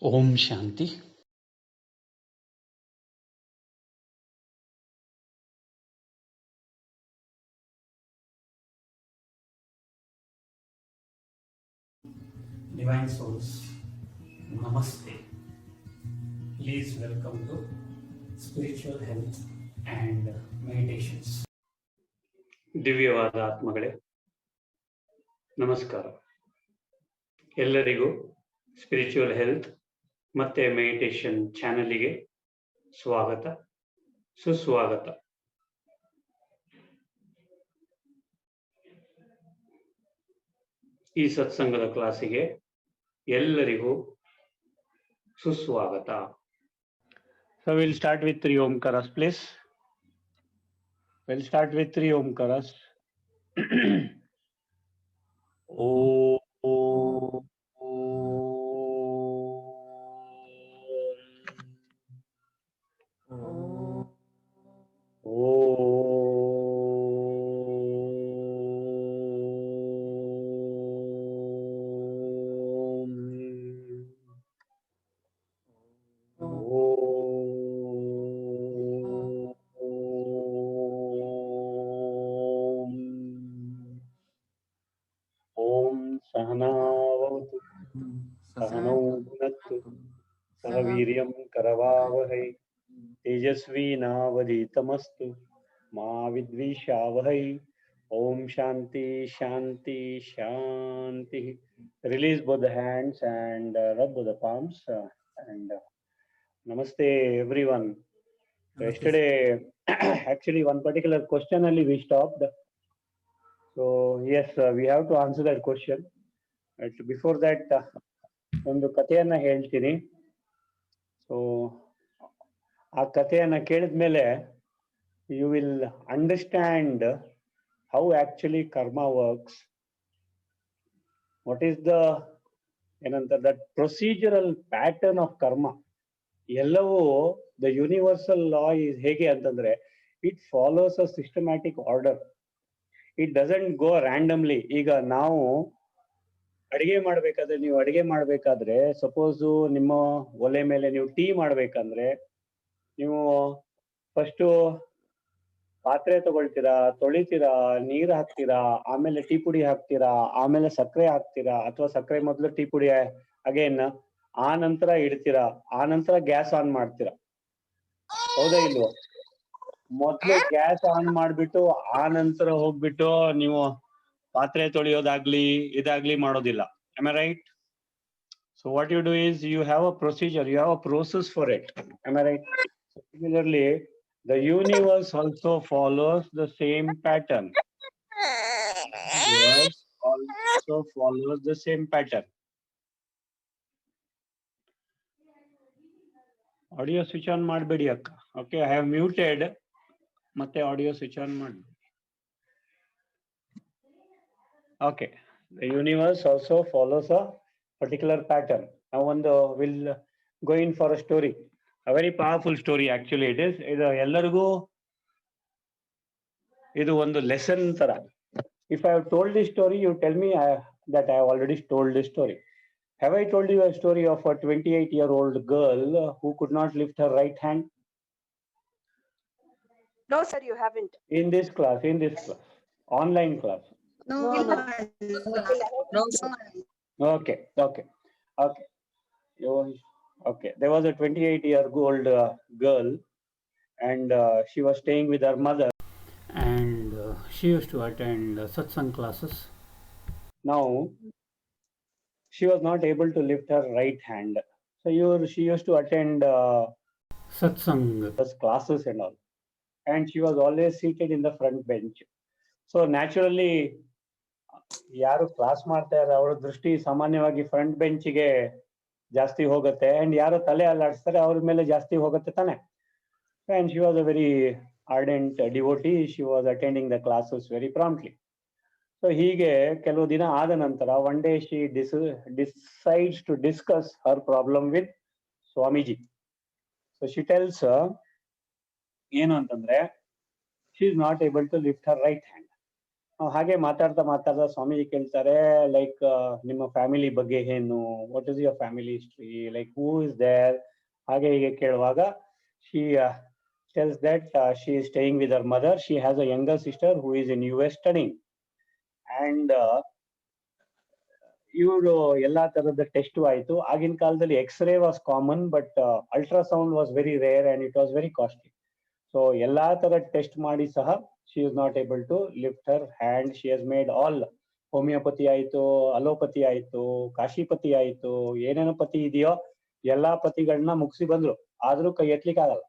Om Shanti. Divine Souls, Namaste. Please welcome to Spiritual Health and Meditations. ದಿವ್ಯವಾದ ಆತ್ಮಗಳೇ, ನಮಸ್ಕಾರ. ಎಲ್ಲರಿಗೂ spiritual health ಮತ್ತೆ meditation ಚಾನೆಲ್ಗೆ ಸ್ವಾಗತ, ಸುಸ್ವಾಗತ. ಈ ಸತ್ಸಂಗದ ಕ್ಲಾಸಿಗೆ ಎಲ್ಲರಿಗೂ ಸುಸ್ವಾಗತ. So we'll start with 3 Omkaras, please. We'll start with 3 Omkaras. Om. सहनावतु सहनौ भुनक्तु सह वीर्यं करवावहै तेजस्विनावधीतमस्तु मा विद्विषावहै. Om Shanti Shanti Shanti. Release both the hands and rub both the palms and Namaste everyone. So yesterday actually one particular question only we stopped. So yes, we have to answer that question. Before that, ಒಂದು ಕಥೆಯನ್ನ ಹೇಳ್ತೀನಿ. So ಆ ಕಥೆಯನ್ನ ಕೇಳಿದ್ಮೇಲೆ you will understand how actually karma works. What is the that procedural pattern of karma? ಎಲ್ಲವೂ the universal law is ಹೇಗೆ ಅಂತಂದ್ರೆ it follows a systematic order. It doesn't go randomly. ಈಗ ನಾವು ಅಡಿಗೆ ಮಾಡ್ಬೇಕಾದ್ರೆ, ನೀವು ಅಡಿಗೆ ಮಾಡ್ಬೇಕಾದ್ರೆ ಸಪೋಸ್ ನಿಮ್ಮ ಒಲೆ ಮೇಲೆ ನೀವು ಟೀ ಮಾಡ್ಬೇಕಂದ್ರೆ ನೀವು ಫಸ್ಟು ಪಾತ್ರೆ ತಗೊಳ್ತೀರಾ, ತೊಳಿತೀರಾ, ನೀರು ಹಾಕ್ತೀರಾ, ಆಮೇಲೆ ಟೀ ಪುಡಿ ಹಾಕ್ತೀರಾ, ಆಮೇಲೆ ಸಕ್ಕರೆ ಹಾಕ್ತೀರಾ, ಅಥವಾ ಸಕ್ಕರೆ ಮೊದಲು ಟೀ ಪುಡಿ ಅಗೇನ್, ಆ ನಂತರ ಇಡ್ತೀರಾ, ಆ ನಂತರ ಗ್ಯಾಸ್ ಆನ್ ಮಾಡ್ತೀರಾ. ಹೌದಾ ಇಲ್ವೋ? ಮೊದ್ಲು ಗ್ಯಾಸ್ ಆನ್ ಮಾಡ್ಬಿಟ್ಟು ಆ ನಂತರ ಹೋಗ್ಬಿಟ್ಟು ನೀವು ಪಾತ್ರೆ ತೊಳೆಯೋದಾಗ್ಲಿ ಇದಾಗ್ಲಿ ಮಾಡೋದಿಲ್ಲ. Am I right? So what you do is you have a procedure, you have a process for it. Am I right? So similarly, the universe also follows the same pattern. Universe also follows the same pattern. Audio switch on ಮಾಡಬೇಡಿ ಅಕ್ಕ. Okay, I have muted. ಮತ್ತೆ audio switch on ಮಾಡಿ. Okay, the universe also follows a particular pattern. Now we'll go in for a story, a very powerful story actually it is. ಇದು ಎಲ್ಲರಿಗೂ ಇದು ಒಂದು lesson ತರ. If I have told this story, you tell me that I have already told this story. Have I told you a story of a 28-year-old girl who could not lift her right hand? No, sir, you haven't. In this class, online class. No, sir. Okay. Okay. There was a 28-year-old girl, and she was staying with her mother, and she used to attend satsang classes. Now, she was not able to lift her right hand, so she used to attend satsang classes and all, and she was always seated in the front bench. So naturally, ಯಾರು class ಮಾಡ್ತಾ ಇದ್ದಾರೆ ಅವರ ದೃಷ್ಟಿ ಸಾಮಾನ್ಯವಾಗಿ front ಬೆಂಚಿಗೆ ಜಾಸ್ತಿ ಹೋಗುತ್ತೆ, and ಯಾರು ತಲೆ ಅಲ್ಲಾಡಿಸ್ತಾರೆ ಅವ್ರ ಮೇಲೆ ಜಾಸ್ತಿ ಹೋಗುತ್ತೆ ತಾನೆ. And she was a very ardent devotee. She was attending the classes very promptly. So ಹೀಗೆ ಕೆಲವು ದಿನ ಆದ ನಂತರ one day she decides to discuss her problem with Swamiji. So she tells ಏನು ಅಂತಂದ್ರೆ she is not able to lift her right hand. ಹಾಗೆ ಮಾತಾಡ್ತಾ ಮಾತಾಡ್ತಾ ಸ್ವಾಮೀಜಿ ಕೇಳ್ತಾರೆ ಲೈಕ್ ನಿಮ್ಮ ಫ್ಯಾಮಿಲಿ ಬಗ್ಗೆ ಏನು, what is your family history, like who is there, ಹಾಗೆ ಹೀಗೆ ಕೇಳುವಾಗ she tells that she is staying with her mother. She has a younger sister who is in US studying. And ಇವರು ಎಲ್ಲಾ ತರದ test ಆಯ್ತು. ಆಗಿನ ಕಾಲದಲ್ಲಿ x ray was common, but ultrasound was very rare and it was very costly. So ಎಲ್ಲಾ ತರ test ಮಾಡಿ ಸಹ she is not able to lift her hand. She has made all, homeopathy ಆಯ್ತು, ಅಲೋಪತಿ ಆಯ್ತು, ಕಾಶಿಪತಿ ಆಯ್ತು, ಏನೇನೋ ಪತಿ ಇದೆಯೋ ಎಲ್ಲಾ ಪತಿಗಳನ್ನ ಮುಗಿಸಿ ಬಂದ್ರು, ಆದ್ರೂ ಕೈ ಎತ್ತಲಿಕ್ಕೆ ಆಗಲ್ಲ.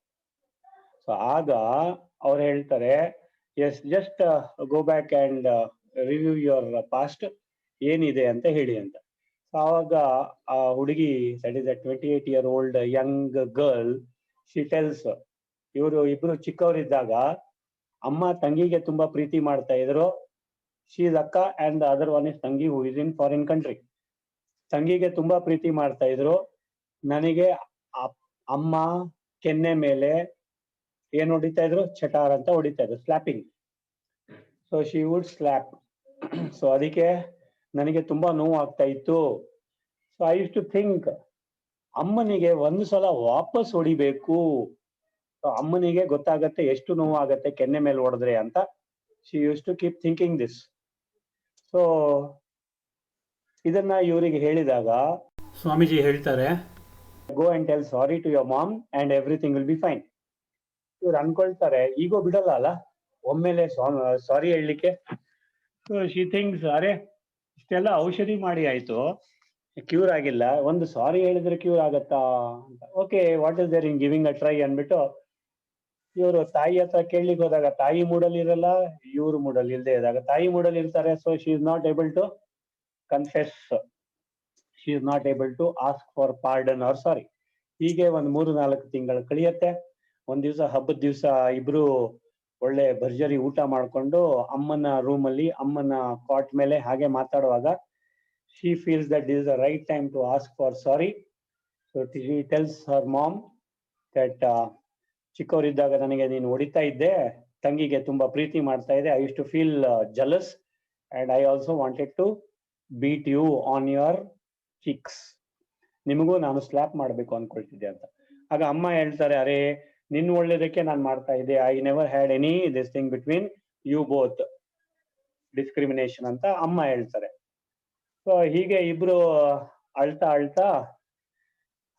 ಸೊ ಆಗ ಅವ್ರು ಹೇಳ್ತಾರೆ, yes just go back and review your past, ಏನಿದೆ ಅಂತ ಹೇಳಿ ಅಂತ. ಆವಾಗ ಆ ಹುಡುಗಿ, that is a 28-year-old young girl, she tells, ಇವರು ಇಬ್ರು ಚಿಕ್ಕವರಿದ್ದಾಗ ಅಮ್ಮ ತಂಗಿಗೆ ತುಂಬಾ ಪ್ರೀತಿ ಮಾಡ್ತಾ ಇದ್ರು. ಶಿ ಇಸ್ ಅಕ್ಕ and the other one is ತಂಗಿ who is in foreign country. ತಂಗಿಗೆ ತುಂಬಾ ಪ್ರೀತಿ ಮಾಡ್ತಾ ಇದ್ರು. ನನಗೆ ಅಮ್ಮ ಕೆನ್ನೆ ಮೇಲೆ ಏನ್ ಹೊಡಿತಾ ಇದ್ರು, ಚಟಾರ್ ಅಂತ ಹೊಡಿತಾ ಇದ್ರು, slapping. So she would slap. So ಅದಕ್ಕೆ ನನಗೆ ತುಂಬಾ ನೋವು ಆಗ್ತಾ ಇತ್ತು. So I use to think, ಅಮ್ಮನಿಗೆ ಒಂದು ಸಲ ವಾಪಸ್ ಹೊಡಿಬೇಕು, ಅಮ್ಮನಿಗೆ ಗೊತ್ತಾಗತ್ತೆ ಎಷ್ಟು ನೋವು ಆಗತ್ತೆ ಕೆನ್ನೆ ಮೇಲೆ ಹೊಡೆದ್ರೆ ಅಂತ. She used to keep thinking this. So ಇದನ್ನ ಇವರಿಗೆ ಹೇಳಿದಾಗ ಸ್ವಾಮೀಜಿ ಹೇಳ್ತಾರೆ, go and tell sorry to your mom and everything will be fine. ಇವ್ರು ಅನ್ಕೊಳ್ತಾರೆ, ಈಗೋ ಬಿಡಲ್ಲ ಅಲ್ಲ ಒಮ್ಮೆಲೆ ಸಾರಿ ಹೇಳಲಿಕ್ಕೆ. ಶಿ ಥಿಂಗ್ಸ್, ಅರೆ ಇಷ್ಟೆಲ್ಲ ಔಷಧಿ ಮಾಡಿ ಆಯ್ತು, ಕ್ಯೂರ್ ಆಗಿಲ್ಲ, ಒಂದು ಸಾರಿ ಹೇಳಿದ್ರೆ ಕ್ಯೂರ್ ಆಗತ್ತಾ ಅಂತ. Okay, what is there in giving a try ಅನ್ಬಿಟ್ಟು ಇವರು ತಾಯಿ ಹತ್ರ ಕೇಳಲಿಕ್ಕೆ ಹೋದಾಗ ತಾಯಿ ಮೂಡಲ್ಲಿ ಇರಲ್ಲ, ಇವ್ರು ಮೂಡಲ್ಲಿ ಇಲ್ಲದೆ ಇದ್ದಾಗ ತಾಯಿ ಮೂಡಲ್ಲಿ ಇರ್ತಾರೆ. So she is not able to confess, she is not able to ask for pardon or sorry. ಹೀಗೆ ಒಂದ್ 3-4 ತಿಂಗಳು ಕಳಿಯತ್ತೆ. ಒಂದ್ ದಿವಸ, ಹಬ್ಬದ ದಿವಸ, ಇಬ್ರು ಒಳ್ಳೆ ಭರ್ಜರಿ ಊಟ ಮಾಡ್ಕೊಂಡು ಅಮ್ಮನ ರೂಮಲ್ಲಿ, ಅಮ್ಮನ ಕಾಟ್ ಮೇಲೆ ಹಾಗೆ ಮಾತಾಡುವಾಗ she feels that this is the right time to ask for sorry. So she tells her mom that ಚಿಕ್ಕವರಿದ್ದಾಗ ನನಗೆ ನೀನು ಹೊಡಿತಾ ಇದ್ದೆ, ತಂಗಿಗೆ ತುಂಬಾ ಪ್ರೀತಿ ಮಾಡ್ತಾ ಇದ್ದೆ, I use to feel jealous and I also wanted to beat you on your cheeks. ನಿಮಗೂ ನಾನು ಸ್ಲ್ಯಾಪ್ ಮಾಡಬೇಕು ಅನ್ಕೊಳ್ತಿದ್ದೆ ಅಂತ. ಆಗ ಅಮ್ಮ ಹೇಳ್ತಾರೆ, ಅರೆ ನಿನ್ನ ಒಳ್ಳೇದಕ್ಕೆ ನಾನು ಮಾಡ್ತಾ ಇದ್ದೆ, I never had any this thing between you both, discrimination ಅಂತ ಅಮ್ಮ ಹೇಳ್ತಾರೆ. ಸೊ ಹೀಗೆ ಇಬ್ರು ಅಳ್ತಾ ಅಳ್ತಾ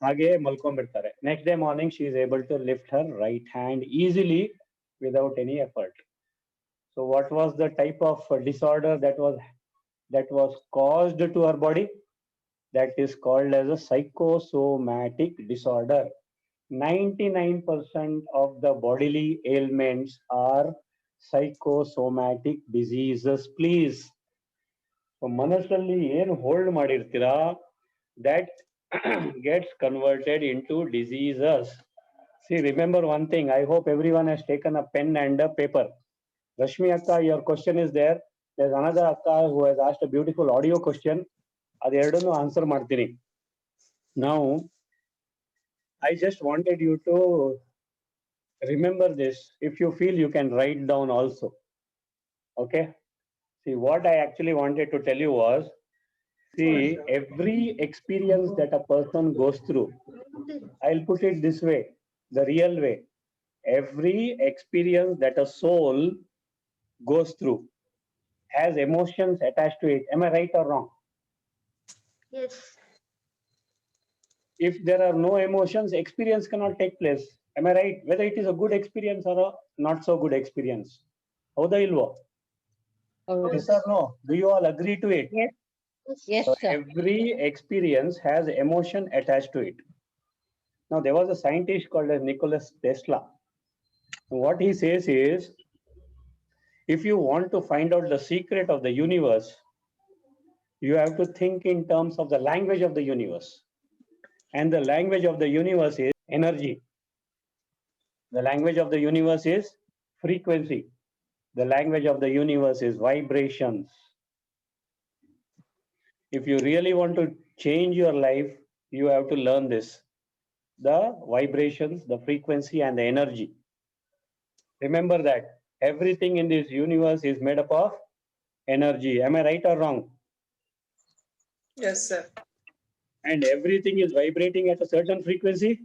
ಹಾಗೆ ಮಲ್ಕೊಂಡ್ಬಿಡ್ತಾರೆ. Next day morning she is able to lift her right hand easily without any effort. So what was the type of disorder that was caused to her body? That is called as a psychosomatic disorder. 99% of the bodily ailments are psychosomatic diseases. Please, ಮನಸ್ಸಲ್ಲಿ ಏನು hold ಮಾಡಿರ್ತೀರಾ, that gets converted into diseases. See, remember one thing, I hope everyone has taken a pen and a paper. Rashmi Akka, your question is there. There's another Akka who has asked a beautiful audio question. ಅದೆರಡನ್ನು answer ಮಾಡ್ತೀನಿ. Now, I just wanted you to remember this. If you feel, you can write down also. Okay? See, what I actually wanted to tell you was, see, every experience that a person goes through, I'll put it this way, the real way. Every experience that a soul goes through has emotions attached to it. Am I right or wrong? Yes. If there are no emotions, experience cannot take place. Am I right? Whether it is a good experience or a not so good experience. Howda ilvo? Yes or no? Do you all agree to it? Yes. Yes, So sir. every experience has emotion attached to it. Now, there was a scientist called as Nicholas Tesla. What he says is, if you want to find out the secret of the universe, you have to think in terms of the language of the universe. And the language of the universe is energy. The language of the universe is frequency. The language of the universe is vibrations. If you really want to change your life, you have to learn this. The vibrations, the frequency, and the energy. Remember that everything in this universe is made up of energy. Am I right or wrong? Yes, sir. And everything is vibrating at a certain frequency.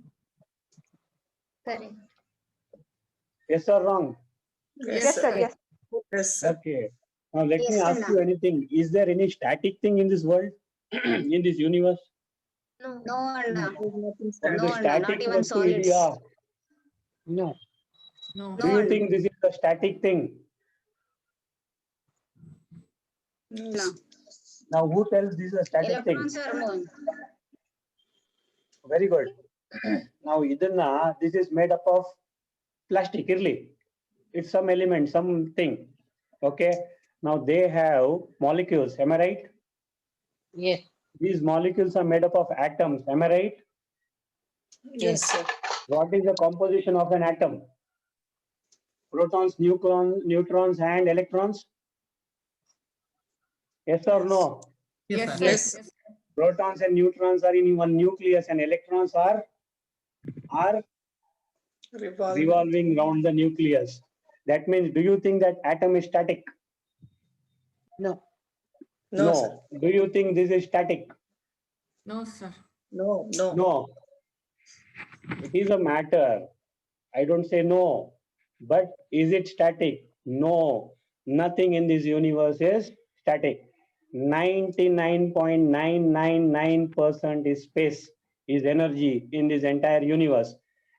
Correct. Yes or wrong? Yes, sir. Yes. Yes, sir. Okay. Now let me Yes, ask you Anna. anything. Is there any static thing in this world, in this universe? No, Anna. ಒಂದು No, Anna, static not even ವಸ್ತು solids. ಇದೆಯಾ? No. No. Do you No. think this is a static thing? No. Now who tells this is a static thing? Electrons are moving. Very good. Now ಇದನ್ನ this is made up of plastic irli. It's some element, something. Okay. Now they have molecules. Am I right? Yes. These molecules are made up of atoms. Am I right? Yes, sir. What is the composition of an atom? Protons, neutrons, and electrons? Yes or no? Yes. Yes. Protons and neutrons are in one nucleus, and electrons are revolving around the nucleus. That means, do you think that atom is static? No. No, sir. Do you think this is static? No, sir. No, no. No. It is a matter. I don't say no. But is it static? No. Nothing in this universe is static. 99.999% is space, is energy in this entire universe.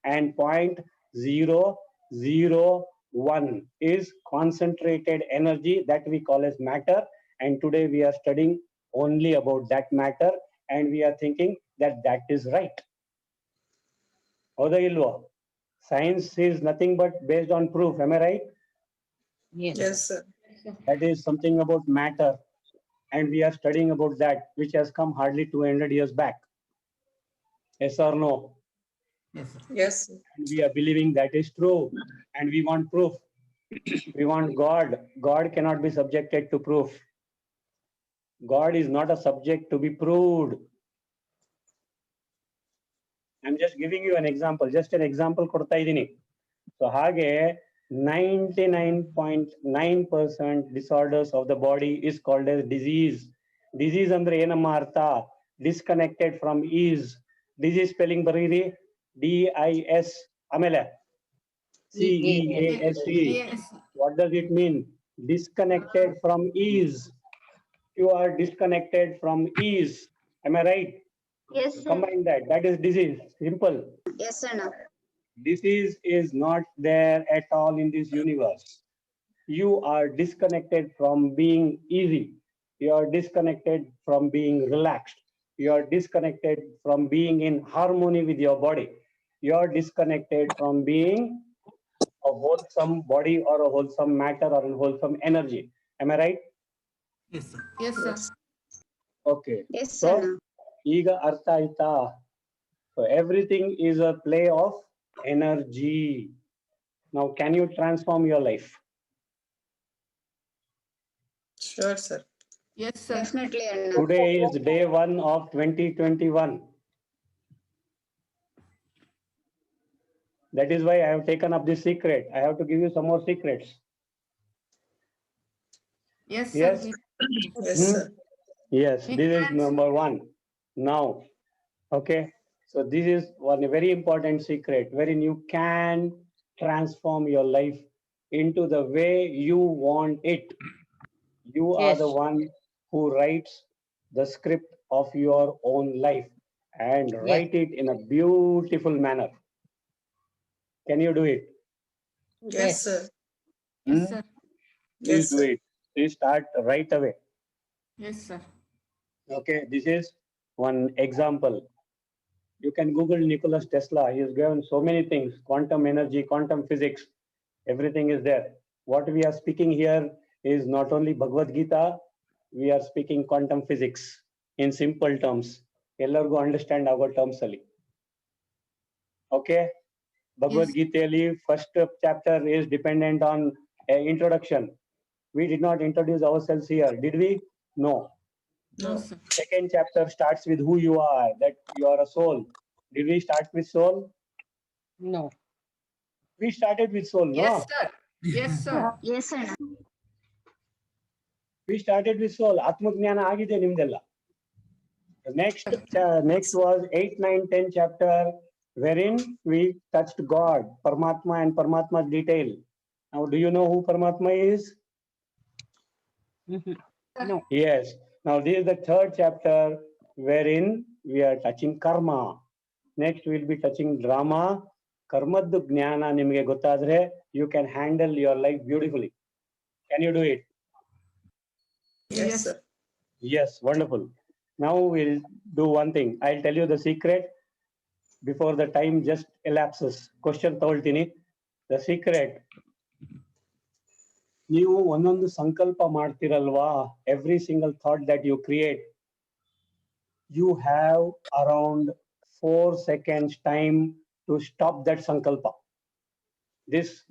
And 0.001 is concentrated energy that we call as matter. And today we are studying only about that matter, and we are thinking that that is right. Hauda ilva? Science is nothing but based on proof. Am I right? Yes. Yes, sir. That is something about matter, and we are studying about that, which has come hardly 200 years back. Yes or no? Yes, sir. Yes, sir. We are believing that is true, and we want proof. We want God. God cannot be subjected to proof. God is not a subject to be proved. I'm just giving you an example, just an example ಕೊಡ್ತಾ ಇದ್ದೀನಿ. So ಹಾಗೆ 99.9% disorders of the body is called as disease. Disease ಅಂದ್ರೆ ಏನಮ್ಮ ಅರ್ಥ? Disconnected from ease. Disease spelling ಬರೀರಿ. DIS. ಆಮೇಲೆ CEASE. Yes. What does it mean? Disconnected from ease. You are disconnected from ease. Am I right? Yes, sir. Combine that. That is disease. Simple. Yes, Anna. Disease is not there at all in this universe. You are disconnected from being easy. You are disconnected from being relaxed. You are disconnected from being in harmony with your body. You are disconnected from being a wholesome body or a wholesome matter or a wholesome energy. Am I right? Yes, sir. Yes, sir. Okay. Yes, So, Anna. Iga artha aita. So everything is a play of energy. Now, can you transform your life? Sure, sir. Yes, sir. Definitely, Anna. Today is day 1 of 2021. That is why I have taken up this secret. I have to give you some more secrets. Yes, sir. Yes. Yes, sir. Yes, We this is can- number 1. Now, okay. So this is one very important secret wherein you can transform your life into the way you want it. You are the Yes. one who writes the script of your own life and write it in a beautiful manner. Can you do it? Yes, sir. Yes, Hmm? sir. Please Yes, do sir. it. Please start right away. Yes, sir. Okay, this is one example. You can Google Nikola Tesla. He has given so many things, quantum energy, quantum physics, everything is there. What we are speaking here is not only Bhagavad Gita, we are speaking quantum physics in simple terms. Ellargu understand our terms ali. Okay? Bhagavad Yes. Gita ali first chapter is dependent on introduction. We did not introduce ourselves here, did we? No. No, sir. Second chapter starts with who you are, that you are a soul. Did we start with soul? No. We started with soul, no? Yes, sir. Yes, sir. Yes, Anna. We started with soul. Atmagnana agide nimdella. Next was 8, 9, 10 chapter, wherein we touched God, Paramatma and Paramatma's detail. Now, do you know who Paramatma is? No. Yes. Now, this is the third chapter, wherein we are touching karma. Next, we'll be touching drama. Karmaddu ಜ್ಞಾನ ನಿಮಗೆ ಗೊತ್ತಾದ್ರೆ you can handle your life beautifully. Can you do it? Yes, sir. Yes, wonderful. Now we'll do one thing. I'll tell you the secret before the time just elapses. Question ತಗೊಳ್ತೀನಿ. The secret. ನೀವು ಒಂದೊಂದು ಸಂಕಲ್ಪ ಮಾಡ್ತಿರಲ್ವಾ, every single thought that you create, you have around 4 seconds time to stop that sankalpa.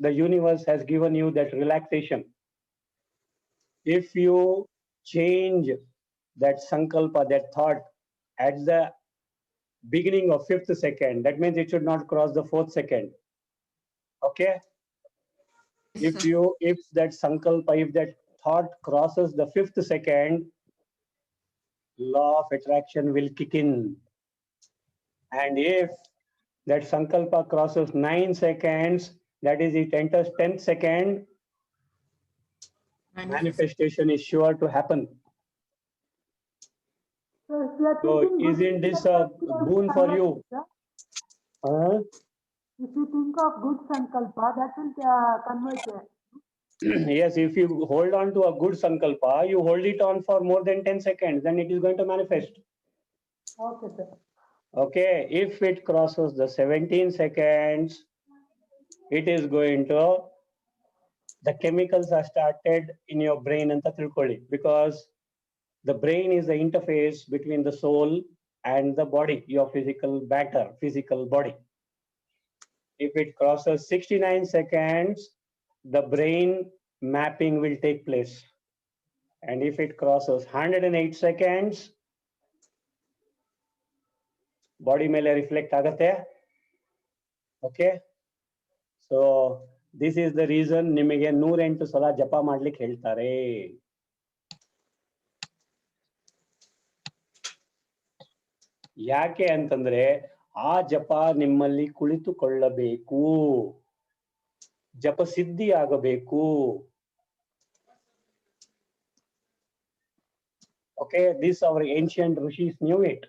The universe has given you that relaxation. If you change that sankalpa, that thought at the beginning of 5th second, that means it should not cross the 4th second. Okay? Yes, sir. If that sankalpa, if that thought crosses the 5th second, law of attraction will kick in. And if that sankalpa crosses 9 seconds, that is, it enters 10th second, manifestation is sure to happen. So isn't this a boon for you? If you think of good sankalpa, that will convert it. Yes, if you hold on to a good sankalpa, you hold it on for more than 10 seconds, then it is going to manifest. Okay, sir. Okay, if it crosses the 17 seconds, it is going to, the chemicals are started in your brain anta tilkolli, because the brain is the interface between the soul and the body, your physical matter, physical body. If it crosses 69 seconds, the brain mapping will take place. And if it crosses 108 seconds, body mele reflect agate. Okay? So this is the reason ನಿಮಗೆ 108 ಸಲ ಜಪ ಮಾಡ್ಲಿಕ್ಕೆ ಹೇಳ್ತಾರೆ. ಯಾಕೆ ಅಂತಂದ್ರೆ ಆ ಜಪ ನಿಮ್ಮಲ್ಲಿ ಕುಳಿತುಕೊಳ್ಳಬೇಕು, ಜಪ ಸಿದ್ಧಿ ಆಗಬೇಕು. Okay, this our ancient rishis knew it.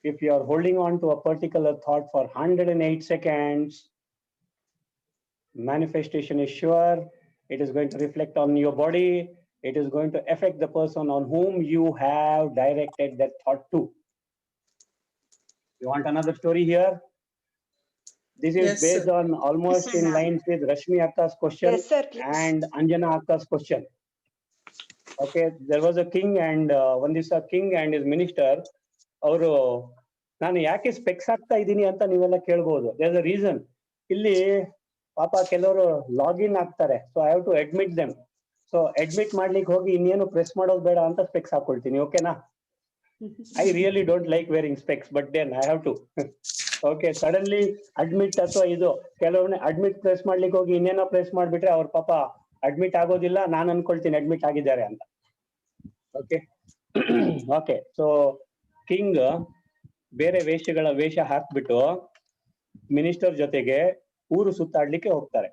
If you are holding on to a particular thought for 108 seconds, manifestation is sure. It is going to reflect on your body. It is going to affect the person on whom you have directed that thought to. You want another story here? This is Yes, based sir. on almost Yes, sir. in lines with Rashmi Akka's question Yes, sir, please. and Anjana Akka's question. Okay, there was a king and one ದಿವಸ king and his minister, ಅವರು ನಾನು ಯಾಕೆ specs ಆಗ್ತಾ ಇದ್ದೀನಿ ಅಂತ ನೀವೆಲ್ಲ ಕೇಳ್ಬೋದು. There is a reason. ಇಲ್ಲಿ ಪಾಪ ಕೆಲವರು ಲಾಗಿನ್ ಆಗ್ತಾರೆ, so I have to admit them. So admit ಮಾಡ್ಲಿಕ್ಕೆ ಹೋಗಿ ಇನ್ನೇನು ಪ್ರೆಸ್ ಮಾಡೋದು ಬೇಡ ಅಂತ ಸ್ಪೆಕ್ಸ್ ಹಾಕೊಳ್ತೀನಿ. ಓಕೆನಾ? I really don't like wearing specs, but then I have to. Okay, suddenly admit ಅಥವಾ ಇದು ಕೆಲವೊಮ್ಮೆ ಅಡ್ಮಿಟ್ ಪ್ರೆಸ್ ಮಾಡ್ಲಿಕ್ಕೆ ಹೋಗಿ ಇನ್ನೇನೋ ಪ್ರೆಸ್ ಮಾಡ್ಬಿಟ್ರೆ ಅವ್ರ ಪಾಪ ಅಡ್ಮಿಟ್ ಆಗೋದಿಲ್ಲ, ನಾನು ಅನ್ಕೊಳ್ತೀನಿ ಅಡ್ಮಿಟ್ ಆಗಿದ್ದಾರೆ ಅಂತ. ಓಕೆ ಓಕೆ, ಸೊ ಕಿಂಗ್ ಬೇರೆ ವೇಷ ಹಾಕ್ಬಿಟ್ಟು ಮಿನಿಸ್ಟರ್ ಜೊತೆಗೆ ಊರು ಸುತ್ತಾಡ್ಲಿಕ್ಕೆ ಹೋಗ್ತಾರೆ.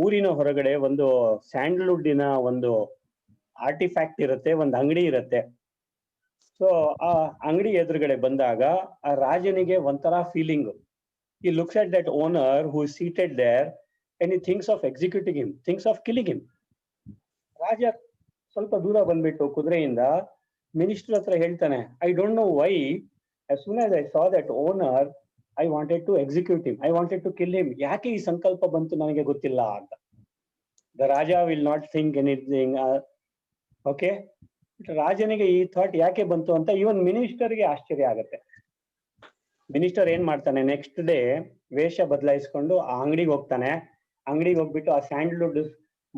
ಊರಿನ ಹೊರಗಡೆ ಒಂದು ಸ್ಯಾಂಡಲ್ವುಡ್ಡಿನ ಒಂದು ಆರ್ಟಿಫ್ಯಾಕ್ಟ್ ಇರುತ್ತೆ, ಒಂದು ಅಂಗಡಿ ಇರುತ್ತೆ. ಸೊ ಆ ಅಂಗಡಿ ಎದುರುಗಡೆ ಬಂದಾಗ ಆ ರಾಜನಿಗೆ ಒಂಥರ feeling. He looks at that owner who is seated there and he thinks of executing him, thinks of killing him. ರಾಜ ಸ್ವಲ್ಪ ದೂರ ಬಂದ್ಬಿಟ್ಟು ಕುದುರೆಯಿಂದ ಮಿನಿಸ್ಟರ್ ಹತ್ರ ಹೇಳ್ತಾನೆ, I don't know why, as soon as I saw that owner, I wanted to execute him, I wanted to kill him. ಯಾಕೆ ಈ ಸಂಕಲ್ಪ ಬಂತು ನನಗೆ ಗೊತ್ತಿಲ್ಲ ಅಂತ. The Raja will not think anything. Okay, ರಾಜನಿಗೆ ಈ ಥಾಟ್ ಯಾಕೆ ಬಂತು ಅಂತ ಇವನ್ ಮಿನಿಸ್ಟರ್ಗೆ ಆಶ್ಚರ್ಯ ಆಗತ್ತೆ. ಮಿನಿಸ್ಟರ್ ಏನ್ ಮಾಡ್ತಾನೆ, ನೆಕ್ಸ್ಟ್ ಡೇ ವೇಷ ಬದಲಾಯಿಸ್ಕೊಂಡು ಆ ಅಂಗಡಿಗೆ ಹೋಗ್ತಾನೆ. ಅಂಗಡಿಗೆ ಹೋಗ್ಬಿಟ್ಟು ಆ ಸ್ಯಾಂಡಲ್ವುಡ್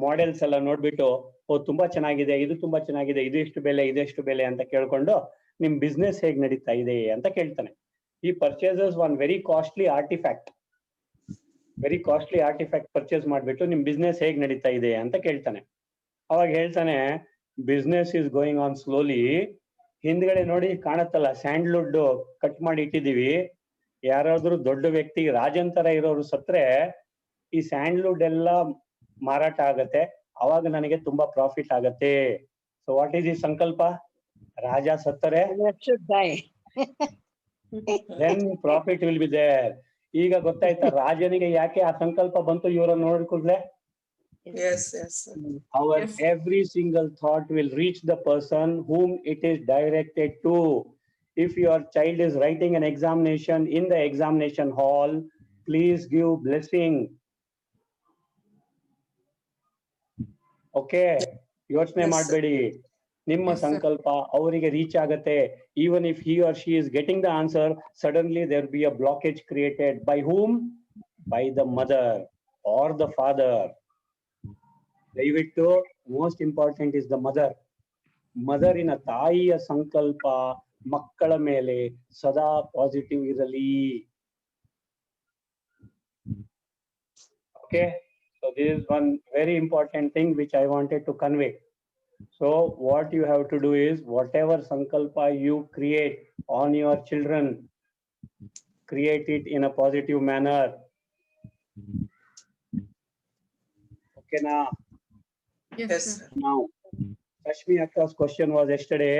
ಮಾಡೆಲ್ಸ್ ಎಲ್ಲ ನೋಡ್ಬಿಟ್ಟು, ಓ ತುಂಬಾ ಚೆನ್ನಾಗಿದೆ, ಇದು ತುಂಬಾ ಚೆನ್ನಾಗಿದೆ, ಇದು ಎಷ್ಟು ಬೆಲೆ, ಇದೆಷ್ಟು ಬೆಲೆ ಅಂತ ಕೇಳ್ಕೊಂಡು ನಿಮ್ ಬಿಸ್ನೆಸ್ ಹೇಗ್ ನಡೀತಾ ಇದೆ ಅಂತ ಕೇಳ್ತಾನೆ. ಈ purchases one very costly artefact purchase ಮಾಡ್ಬಿಟ್ಟು ನಿಮ್ ಬಿಸ್ನೆಸ್ ಹೇಗ್ ನಡೀತಾ ಇದೆ ಅಂತ ಕೇಳ್ತಾನೆ. ಅವಾಗ ಹೇಳ್ತಾನೆ business is going on slowly. ಹಿಂದ್ಗಡೆ ನೋಡಿ ಕಾಣತ್ತಲ್ಲ ಸ್ಯಾಂಡ್ಲ್ವುಡ್ ಕಟ್ ಮಾಡಿ ಇಟ್ಟಿದೀವಿ. ಯಾರಾದ್ರೂ ದೊಡ್ಡ ವ್ಯಕ್ತಿ ರಾಜನ್ ತರ ಇರೋರು ಸತ್ರೆ ಈ ಸ್ಯಾಂಡ್ಲ್ವುಡ್ ಎಲ್ಲ ಮಾರಾಟ ಆಗತ್ತೆ, ಅವಾಗ ನನಗೆ ತುಂಬಾ ಪ್ರಾಫಿಟ್ ಆಗತ್ತೆ. ಸೊ ವಾಟ್ ಈಸ್ ಈ ಸಂಕಲ್ಪ? ರಾಜ ಸತ್ತರೆ That should die. Then profit will be there. ಈಗ ಗೊತ್ತಾಯ್ತಾ ರಾಜನಿಗೆ ಯಾಕೆ ಆ ಸಂಕಲ್ಪ ಬಂತು ಇವರನ್ನು ನೋಡ್ಕೂಡ್ಲೆ? Yes, yes, sir. Our Yes. every single thought will reach the person whom it is directed to. If your child is writing an examination in the examination hall, please give blessing. Okay, ಯೋಚನೆ Yes, sir. ಮಾಡಬೇಡಿ. ನಿಮ್ಮ Yes, sir. ಸಂಕಲ್ಪ ಅವರಿಗೆ reach ಆಗತ್ತೆ. Even if he or she is getting the answer, suddenly there will be a blockage created. By whom? By the mother or the father. ದಯವಿಟ್ಟು most important is the mother. ಮದರಿನ ತಾಯಿಯ ಸಂಕಲ್ಪ ಮಕ್ಕಳ ಮೇಲೆ ಸದಾ ಪಾಸಿಟಿವ್ ಇರಲಿ. Okay, so this is one very important thing which I wanted to convey. So what you have to do is whatever ಸಂಕಲ್ಪ you create on your children, create it in a positive manner. Okay na? Yes, Yes, sir. sir. Now, Rashmi Akka's question was yesterday,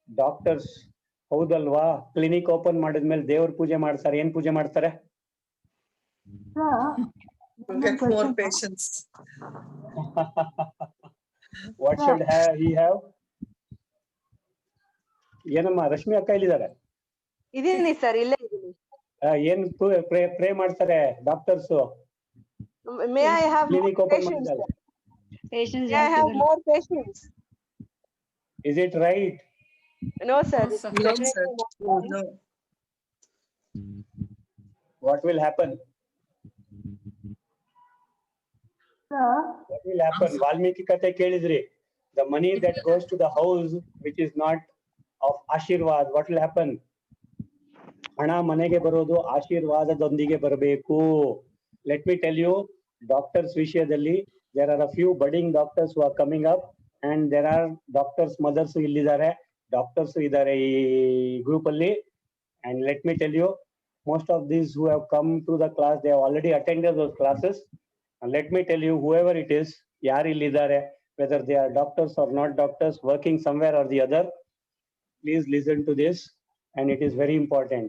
doctors ಹೌದಲ್ವಾ clinic open ಮಾಡಿದ್ಮೇಲೆ ದೇವ್ರ ಪೂಜೆ ಮಾಡ್ತಾರೆ, ಏನ್ ಪೂಜೆ ಮಾಡ್ತಾರೆ? Sir, Get more question, sir. patience. What should he have? ಏನಮ್ಮ ರಶ್ಮಿ ಅಕ್ಕ ಇಲ್ಲಿದ್ದಾರೆ? ಇದೀನಿ ಸರ್, ಇಲ್ಲೇ ಇದೀನಿ. ಏನ್ ಪ್ರೇ ಮಾಡ್ತಾರೆ doctors may I have clinic open ಮಾಡಿದಾಗ? Patients may I have more patients? Is it right? No sir, No, sir. No, sir. No. What will happen? Sir, What will happen? Valmiki kate kelidri. The money that goes to the house which is not of Ashirwad, what will happen? ಹಣ ಮನೆಗೆ ಬರೋದು ಆಶೀರ್ವಾದದೊಂದಿಗೆ ಬರಬೇಕು. Let me tell you, doctors ವಿಷಯದಲ್ಲಿ there are a few budding doctors who are coming up and there are doctors mothers ಇಲ್ಲಿದ್ದಾರೆ, doctors ಇದ್ದಾರೆ ಈ group ಅಲ್ಲಿ. And let me tell you, most of these who have come to the class, they have already attended those classes. And let me tell you, whoever it is, yaar illidare, whether they are doctors or not doctors, working somewhere or the other, please listen to this, and it is very important.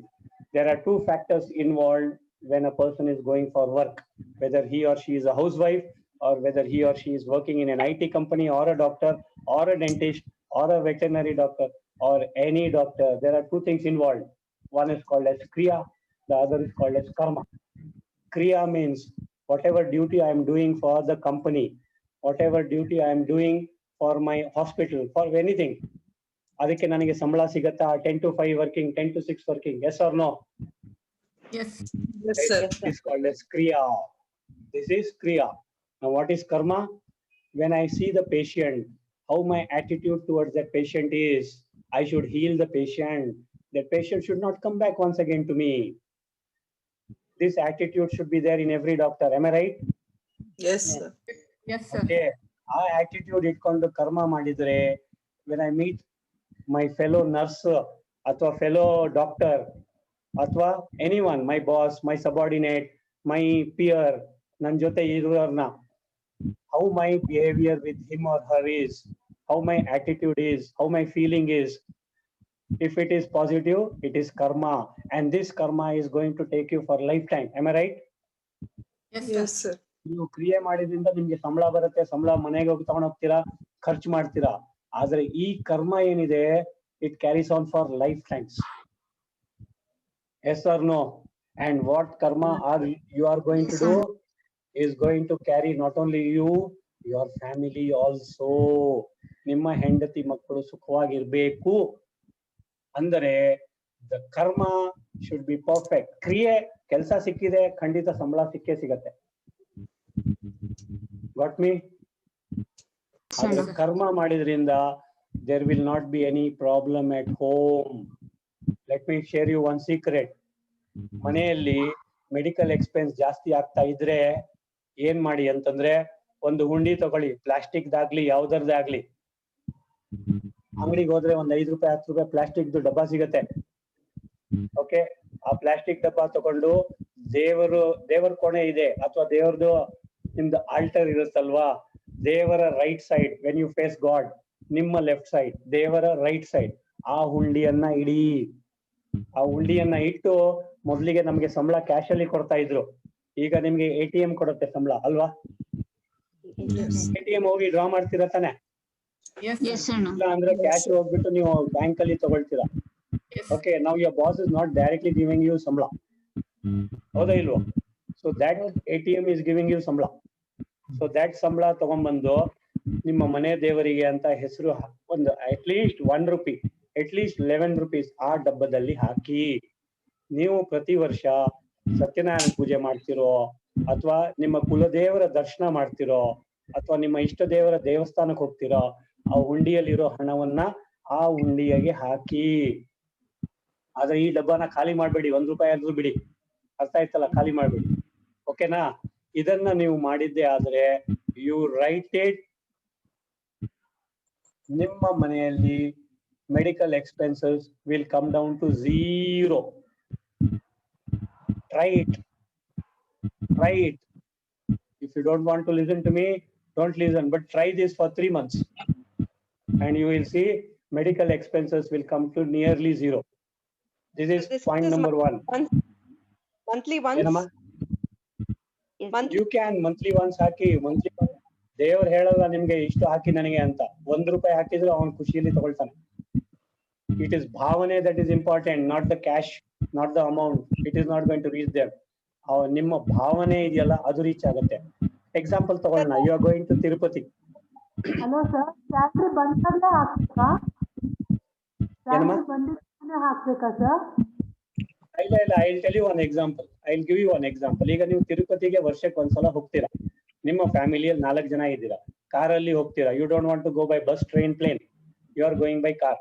There are two factors involved when a person is going for work, whether he or she is a housewife or whether he or she is working in an IT company or a doctor or a dentist or a veterinary doctor or any doctor. There are two things involved. One is called as Kriya, the other is called as Karma. Kriya means whatever duty I am doing for the company, whatever duty I am doing for my hospital, for anything. ಅದಕ್ಕೆ ನನಗೆ ಸಂಬಳ ಸಿಗತ್ತಾ? 10 to 5 working, 10 to 6 working, yes or no? Yes. Yes, sir. This is called as Kriya. This is Kriya. Now what is Karma? When I see the patient, how my attitude towards that patient is, I should heal the patient. That patient should not come back once again to me. This attitude should be there in every doctor. Am I right? Yes, sir. Yes, sir. Okay. ಆ attitude ಇಟ್ಕೊಂಡು ಕರ್ಮ ಮಾಡಿದ್ರೆ, when I meet my fellow nurse ಅಥವಾ fellow doctor ಅಥವಾ anyone, my boss, my subordinate, my peer, ನನ್ನ ಜೊತೆ ಇರೋರ್ನ, how my behavior with him or her is, how my attitude is, how my feeling is. If it is positive, it is karma, and this karma is going to take you for lifetime. Am I right? Yes, sir. Yes, sir. ನೀವು ಕ್ರಿಯೆ ಮಾಡಿದ್ರಿಂದ ನಿಮ್ಗೆ ಸಂಬಳ ಬರುತ್ತೆ, ಸಂಬಳ ಮನೆಗೆ ಹೋಗಿ ತಗೊಂಡ್ ಹೋಗ್ತೀರಾ, ಖರ್ಚು ಮಾಡ್ತೀರಾ. ಆದ್ರೆ ಈ ಕರ್ಮ ಏನಿದೆ, it carries on for lifetimes. Yes or no? And what karma are you are going to do is going to carry not only you, your family also. ನಿಮ್ಮ ಹೆಂಡತಿ ಮಕ್ಕಳು ಸುಖವಾಗಿರ್ಬೇಕು ಅಂದರೆ the karma should be perfect. ಕ್ರಿಯೆ ಕೆಲಸ ಸಿಕ್ಕಿದೆ, ಖಂಡಿತ ಸಂಬಳ ಸಿಕ್ಕೇ ಸಿಗತ್ತೆ. Got me? ಆದ್ರೆ ಕರ್ಮ ಮಾಡಿದ್ರಿಂದ there will not be any problem at home. Let me share you one secret. ಮನೆಯಲ್ಲಿ ಮೆಡಿಕಲ್ ಎಕ್ಸ್ಪೆನ್ಸ್ ಜಾಸ್ತಿ ಆಗ್ತಾ ಇದ್ರೆ ಏನ್ ಮಾಡಿ ಅಂತಂದ್ರೆ, ಒಂದು ಹುಂಡಿ ತಗೊಳ್ಳಿ, ಪ್ಲಾಸ್ಟಿಕ್ದಾಗ್ಲಿ ಯಾವ್ದಾರ್ದಾಗ್ಲಿ. ಅಂಗಡಿಗೆ ಹೋದ್ರೆ ಒಂದ್ 5 ರೂಪಾಯಿ 10 ರೂಪಾಯಿ ಪ್ಲಾಸ್ಟಿಕ್ ಡಬ್ಬ ಸಿಗತ್ತೆ. ಓಕೆ, ಆ ಪ್ಲಾಸ್ಟಿಕ್ ಡಬ್ಬ ತಗೊಂಡು ದೇವರ ಕೋಣೆ ಇದೆ ಅಥವಾ ದೇವ್ರದ್ದು ನಿಮ್ದು ಆಲ್ಟರ್ ಇರುತ್ತಲ್ವಾ, ದೇವರ right side when you face God, ನಿಮ್ಮ ಲೆಫ್ಟ್ ಸೈಡ್ ದೇವರ ರೈಟ್ ಸೈಡ್ ಆ ಹುಂಡಿಯನ್ನ ಇಡಿ. ಆ ಹುಂಡಿಯನ್ನ ಇಟ್ಟು, ಮೊದ್ಲಿಗೆ ನಮ್ಗೆ ಸಂಬಳ ಕ್ಯಾಶ್ ಅಲ್ಲಿ ಕೊಡ್ತಾ ಇದ್ರು, ಈಗ ನಿಮ್ಗೆ ATM ಕೊಡುತ್ತೆ ಸಂಬಳ ಅಲ್ವಾ? ATM ಹೋಗಿ ಡ್ರಾ ಮಾಡ್ತೀರಾ ತಾನೆ? Yes, Yes, sir. ಅಣ್ಣ. ಇಲ್ಲ ಅಂದ್ರೆ ಕ್ಯಾಶ್ ಹೋಗ್ಬಿಟ್ಟು ನೀವು ಬ್ಯಾಂಕ್ ಅಲ್ಲಿ ತಗೊಳ್ತೀರಾ. Yes. Okay, now your boss is not directly giving you ಸಂಬಳ, ಹೌದಾ ಇಲ್ವಾ? So that ATM is giving you ಸಂಬಳ. So that ಸಂಬಳ ತಗೊಂಡ್ಬಂದು ನಿಮ್ಮ ಮನೆ ದೇವರಿಗೆ ಅಂತ ಹೆಸರು ಒಂದು ಅಟ್ಲೀಸ್ಟ್ 1 ರೂಪಿ, ಅಟ್ಲೀಸ್ಟ್ 11 rupees ಆ ಡಬ್ಬದಲ್ಲಿ ಹಾಕಿ. ನೀವು ಪ್ರತಿ ವರ್ಷ ಸತ್ಯನಾರಾಯಣ ಪೂಜೆ ಮಾಡ್ತಿರೋ ಅಥವಾ ನಿಮ್ಮ ಕುಲದೇವರ ದರ್ಶನ ಮಾಡ್ತಿರೋ ಅಥವಾ ನಿಮ್ಮ ಇಷ್ಟ ದೇವರ ದೇವಸ್ಥಾನಕ್ಕೆ ಹೋಗ್ತಿರೋ, ಆ ಹುಂಡಿಯಲ್ಲಿರೋ ಹಣವನ್ನ ಆ ಹುಂಡಿಯಾಗೆ ಹಾಕಿ. ಆದ್ರೆ ಈ ಡಬ್ಬನ ಖಾಲಿ ಮಾಡ್ಬೇಡಿ, 1 ರೂಪಾಯಿ ಆದ್ರೂ ಬಿಡಿ, ಅರ್ಥ ಆಯ್ತಲ್ಲ? ಖಾಲಿ ಮಾಡ್ಬೇಡಿ, ಓಕೆನಾ? ಇದನ್ನ ನೀವು ಮಾಡಿದ್ದೆ ಆದ್ರೆ ಯು ರೈಟ್ ಇಟ್, ನಿಮ್ಮ ಮನೆಯಲ್ಲಿ medical expenses will come down to 0. Try it. If you don't want to listen to me, don't listen, but try this for 3 months and you will see medical expenses will come to nearly 0. This is This point is number 1. Monthly once. ಏನಮ್ಮ? Monthly. You can monthly once hockey. monthly ದೇವ್ರು ಹೇಳಲ್ಲ ನಿಮ್ಗೆ ಇಷ್ಟು ಹಾಕಿ ನನಗೆ ಅಂತ. 1 ರೂಪಾಯಿ ಹಾಕಿದ್ರು ಅವನ್ ಖುಷಿಯಲ್ಲಿ ತಗೊಳ್ತಾನೆ. It is ಭಾವನೆ that is important, not the cash, not the amount. It is not going to reach them. ನಿಮ್ಮ ಭಾವನೆ ಇದೆಯಲ್ಲ ಅದು ರೀಚ್ ಆಗುತ್ತೆ. ಎಕ್ಸಾಂಪಲ್ ತಗೊಳ್ಳೋಣ, you are going to Tirupati. Hello sir, salary ಬಂದಾಗಲೇ ಹಾಕ್ಬೇಕಾ? ಏನಮ್ಮ? ಸ್ಯಾಲ್ರಿ ಬಂದಿದ್ದಾಗಲೇ ಹಾಕ್ಬೇಕಾ ಸರ್? ಇಲ್ಲ, I will tell you one example. ಈಗ ನೀವು ತಿರುಪತಿಗೆ ವರ್ಷಕ್ಕೆ ಒಂದ್ಸಲ ಹೋಗ್ತೀರಾ, ನಿಮ್ಮ ಫ್ಯಾಮಿಲಿಯಲ್ಲಿ 4 ಜನ ಇದ್ದೀರಾ, ಕಾರಲ್ಲಿ ಹೋಗ್ತೀರಾ. You don't want to go by bus, train, plane, you are going by car.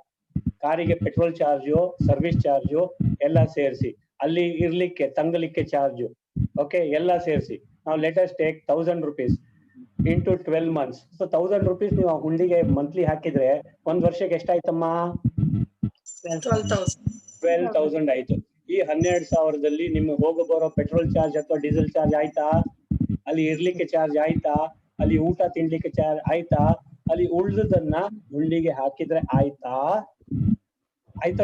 ಕಾರಿಗೆ ಪೆಟ್ರೋಲ್ ಚಾರ್ಜು, ಸರ್ವಿಸ್ ಚಾರ್ಜು ಎಲ್ಲ ಸೇರಿಸಿ, ಅಲ್ಲಿ ಇರ್ಲಿಕ್ಕೆ ತಂಗಲಿಕ್ಕೆ ಚಾರ್ಜು, ಓಕೆ, ಎಲ್ಲ ಸೇರಿಸಿ ನಾವು let us take 1000 rupees into 12 months. So 1000 rupees ನೀವು ಆ ಹುಂಡಿಗೆ ಮಂತ್ಲಿ ಹಾಕಿದ್ರೆ 1 ವರ್ಷಕ್ಕೆ ಎಷ್ಟಾಯ್ತಮ್ಮ? 12,000. 12,000 ಆಯ್ತು. ಈ 12,000ದಲ್ಲಿ ನಿಮ್ಮ ಹೋಗೋ ಬರೋ ಪೆಟ್ರೋಲ್ ಚಾರ್ಜ್ ಅಥವಾ ಡೀಸೆಲ್ ಚಾರ್ಜ್ ಆಯ್ತಾ? ಅಲ್ಲಿ ಇರ್ಲಿಕ್ಕೆ ಚಾರ್ಜ್ ಆಯ್ತಾ? ಅಲ್ಲಿ ಊಟ ತಿನ್ಲಿಕ್ಕೆ ಚಾರ್ಜ್ ಆಯ್ತಾ? ಅಲ್ಲಿ ಉಳಿದದನ್ನ ಹುಂಡಿಗೆ ಹಾಕಿದ್ರೆ ಆಯ್ತಾ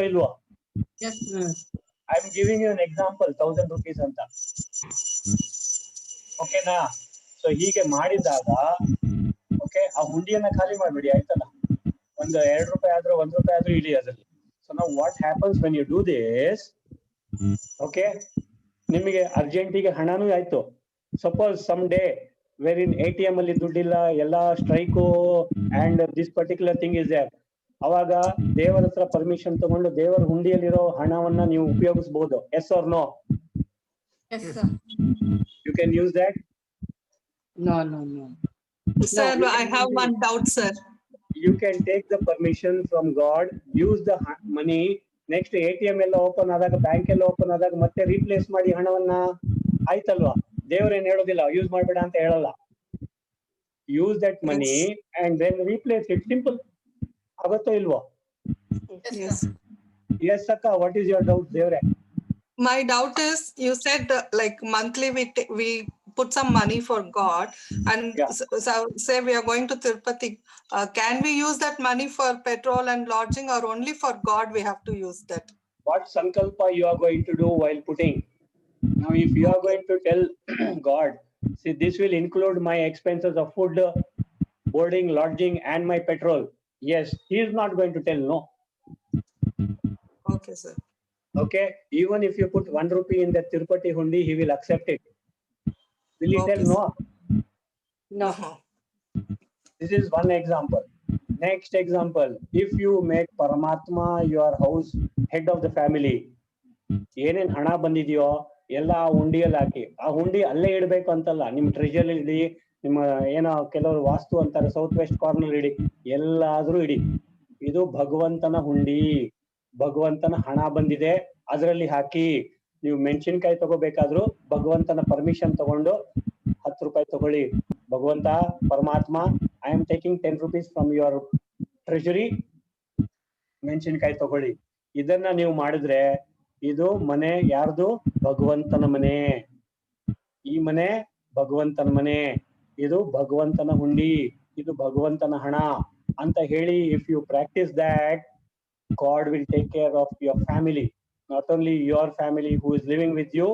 ಇಲ್ವಾ? Yes. I am giving you an example, 1000 rupees ಅಂತ, ಓಕೆನಾ? ಸೊ ಹೀಗೆ ಮಾಡಿದಾಗ ಓಕೆ, ಆ ಹುಂಡಿಯನ್ನ ಖಾಲಿ ಮಾಡ್ಬೇಡಿ, ಆಯ್ತಲ್ಲ? ಒಂದು 2 ರೂಪಾಯಿ ಆದ್ರೂ 1 ರೂಪಾಯಿ ಆದ್ರೂ ಇಡಿ ಅದರಲ್ಲಿ. ಸೊ ನಾವು what happens when you do this, okay, ನಿಮಗೆ ಅರ್ಜೆಂಟಿಗೆ ಹಣನೂ ಆಯ್ತು. Suppose some day where in ATM ಅಲ್ಲಿ ದುಡ್ಡಿಲ್ಲ, ಎಲ್ಲ strike and this particular thing is there, ಅವಾಗ ದೇವರ ಹತ್ರ ಪರ್ಮಿಷನ್ ತಗೊಂಡು ದೇವರ ಹುಂಡಿಯಲ್ಲಿರೋ ಹಣವನ್ನ ನೀವು ಉಪಯೋಗಿಸಬಹುದು. Yes or no? Yes, sir. You can use that. No. Sir, I have one doubt, sir. You can take the permission from God, use the money, next ATM ಎಲ್ಲ open ಆದಾಗ, ಬ್ಯಾಂಕ್ ಎಲ್ಲ open ಆದಾಗ ಮತ್ತೆ replace ಮಾಡಿ ಹಣವನ್ನ, ಆಯ್ತಲ್ವಾ? ದೇವ್ರೇನ್ ಹೇಳೋದಿಲ್ಲ use ಮಾಡ್ಬೇಡ ಅಂತ ಹೇಳಲ್ಲ. Use that money and then replace it, simple. ಆಗುತ್ತೋ ಇಲ್ವೋ? Yes, sir. ಎಸ್ ಅಕ್ಕ, ವಾಟ್ ಈಸ್ ಯುವರ್ ಡೌಟ್ ದೇವ್ರೆ? My doubt is, you said like monthly we put some money for God, and Yeah. so say we are going to Tirupati. Can we use that money for petrol and lodging, or only for God we have to use that? What sankalpa you are going to do while putting? Now if you are going to tell God, see, this will include my expenses of food, boarding, lodging and my petrol. Yes, he is not going to tell no. Okay, sir. Okay, even if you put 1 rupee in the Tirupati hundi, he will accept it. Will he tell Okay, no? No. This is one example. Next example, if you make Paramatma your house head of the family, ಏನೇನ್ ಹಣ ಬಂದಿದೆಯೋ ಎಲ್ಲ ಆ ಹುಂಡಿಯಲ್ಲಿ ಹಾಕಿ. ಆ ಹುಂಡಿ ಅಲ್ಲೇ ಇಡ್ಬೇಕು ಅಂತಲ್ಲ, ನಿಮ್ ಟ್ರೆಜರ್ ಇಡಿ, ನಿಮ್ಮ ಏನೋ ಕೆಲವರು ವಾಸ್ತು ಅಂತಾರೆ ಸೌತ್ ವೆಸ್ಟ್ ಕಾರ್ನರ್ ಇಡಿ, ಎಲ್ಲಾದ್ರೂ ಇಡಿ. ಇದು ಭಗವಂತನ ಹುಂಡಿ, ಭಗವಂತನ ಹಣ ಬಂದಿದೆ, ಅದರಲ್ಲಿ ಹಾಕಿ. ನೀವು ಮೆಣಸಿನ್ಕಾಯಿ ತಗೋಬೇಕಾದ್ರೂ ಭಗವಂತನ ಪರ್ಮಿಷನ್ ತಗೊಂಡು 10 ರೂಪಾಯಿ ತಗೊಳ್ಳಿ, ಭಗವಂತ ಪರಮಾತ್ಮ, I am taking 10 rupees from your treasury, ಮೆಣಸಿನಕಾಯಿ ತಗೊಳ್ಳಿ. ಇದನ್ನ ನೀವು ಮಾಡಿದ್ರೆ ಇದು ಮನೆ ಯಾರ್ದು? ಭಗವಂತನ ಮನೆ. ಈ ಮನೆ ಭಗವಂತನ ಮನೆ, ಇದು ಭಗವಂತನ ಹುಂಡಿ, ಇದು ಭಗವಂತನ ಹಣ ಅಂತ ಹೇಳಿ if you practise that, God will take care of your family, not only your family who is living with you,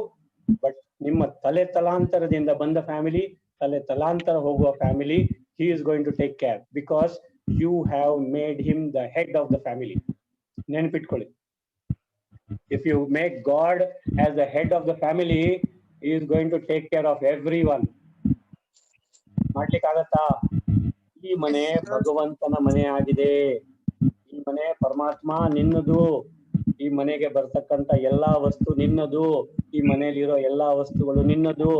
but ನಿಮ್ಮ ತಲೆ ತಲಾಂತರದಿಂದ ಬಂದ ಫ್ಯಾಮಿಲಿ, ತಲೆ ತಲಾಂತರ ಹೋಗುವ family, he is going to take care because you have made him the head of the family. ನೆನಪಿಟ್ಕೊಳ್ಳಿ, if you make God as the head of the family, he is going to take care of everyone. ಮಾಡ್ಲಿಕ್ಕಾಗತ್ತಾ? ಈ ಮನೆ ಭಗವಂತನ ಮನೆ ಆಗಿದೆ, ಈ ಮನೆ ಪರಮಾತ್ಮ ನಿನ್ನದು, ಈ ಮನೆಗೆ ಬರ್ತಕ್ಕಂತ ಎಲ್ಲಾ ವಸ್ತು ನಿನ್ನದು, ಈ ಮನೆಯಲ್ಲಿರೋ ಎಲ್ಲಾ ವಸ್ತುಗಳು ನಿನ್ನದು,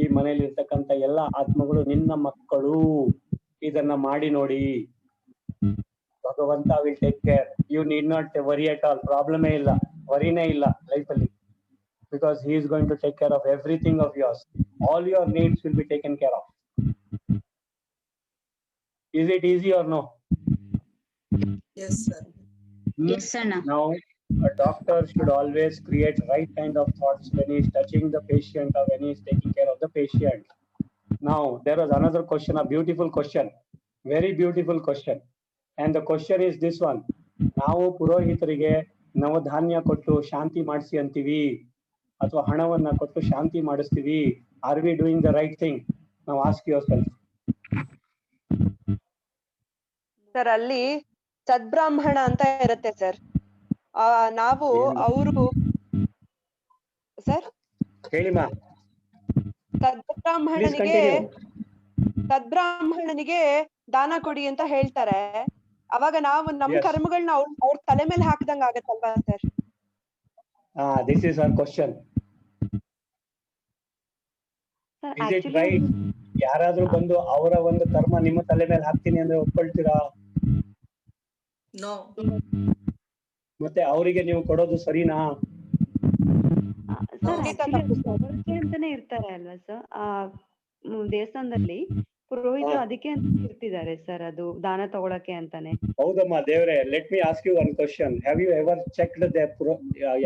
ಈ ಮನೆಯಲ್ಲಿ ಇರ್ತಕ್ಕಂತ ಎಲ್ಲಾ ಆತ್ಮಗಳು ನಿನ್ನ ಮಕ್ಕಳು. ಇದನ್ನ ಮಾಡಿ ನೋಡಿ, ಭಗವಂತ will take care. You need not worry at all. ಪ್ರಾಬ್ಲಮೇ ಇಲ್ಲ, ವರಿನೇ ಇಲ್ಲ ಲೈಫಲ್ಲಿ, because he is going to take care of everything of yours. All your needs will be taken care of. Is it easy or no? Yes, sir. Yes, Anna. Now, a doctor should always create right kind of thoughts when he is touching the patient or when he is taking care of the patient. Now, there was another question, a beautiful question, very beautiful question. And the question is this one. ನಾವು ಪುರೋಹಿತರಿಗೆ ನವಧಾನ್ಯ ಕೊಟ್ಟು ಶಾಂತಿ ಮಾಡಿಸಿ ಅಂತೀವಿ, ಅಥವಾ ಹಣವನ್ನ ಕೊಟ್ಟು ಶಾಂತಿ ಮಾಡಿಸ್ತೀವಿ. Are we doing the right thing? Now ask yourself. Sir ಅಲ್ಲಿ ಸದ್ಬ್ರಾಹ್ಮಣ ಅಂತ ಇರುತ್ತೆ ಸರ್. ನಾವು ಅವರು ಸರ್ ಹೇಳಿಮಾ, ಸದ್ಬ್ರಾಹ್ಮಣನಿಗೆ ದಾನ ಕೊಡಿ ಅಂತ ಹೇಳ್ತಾರೆ. ಅವಾಗ ನಾವು ನಮ್ ಕರ್ಮಗಳನ್ನ ಅವ್ರ ತಲೆ ಮೇಲೆ ಹಾಕ್ದಂಗ ಆಗತ್ತಲ್ವಾ sir? This is our question. Is it right? ಯಾರಾದ್ರೂ ಬಂದು ಅವರ ಒಂದು ಕರ್ಮ ನಿಮ್ಮ ತಲೆ ಮೇಲೆ ಹಾಕ್ತೀನಿ ಅಂದ್ರೆ ಒಪ್ಕೊಳ್ತೀರಾ? No. ಮತ್ತೆ ಅವರಿಗೆ ನೀವು ಕೊಡೋದು ಸರಿನಾ? ಅಂತಾನೆ ಇರ್ತಾರೆ ಅಲ್ವಾ ಸರ್? ದೇವಸ್ಥಾನದಲ್ಲಿ ಪುರೋಹಿತರು ಅದಕ್ಕೆ ಅಂತ ಇರ್ತಿದ್ದಾರೆ ಸರ್, ಅದು ದಾನ ತಗೊಳಕ್ಕೆ ಅಂತಾನೆ. ಹೌದಮ್ಮ ದೇವ್ರೆ, let me ask you one question. Have you ever checked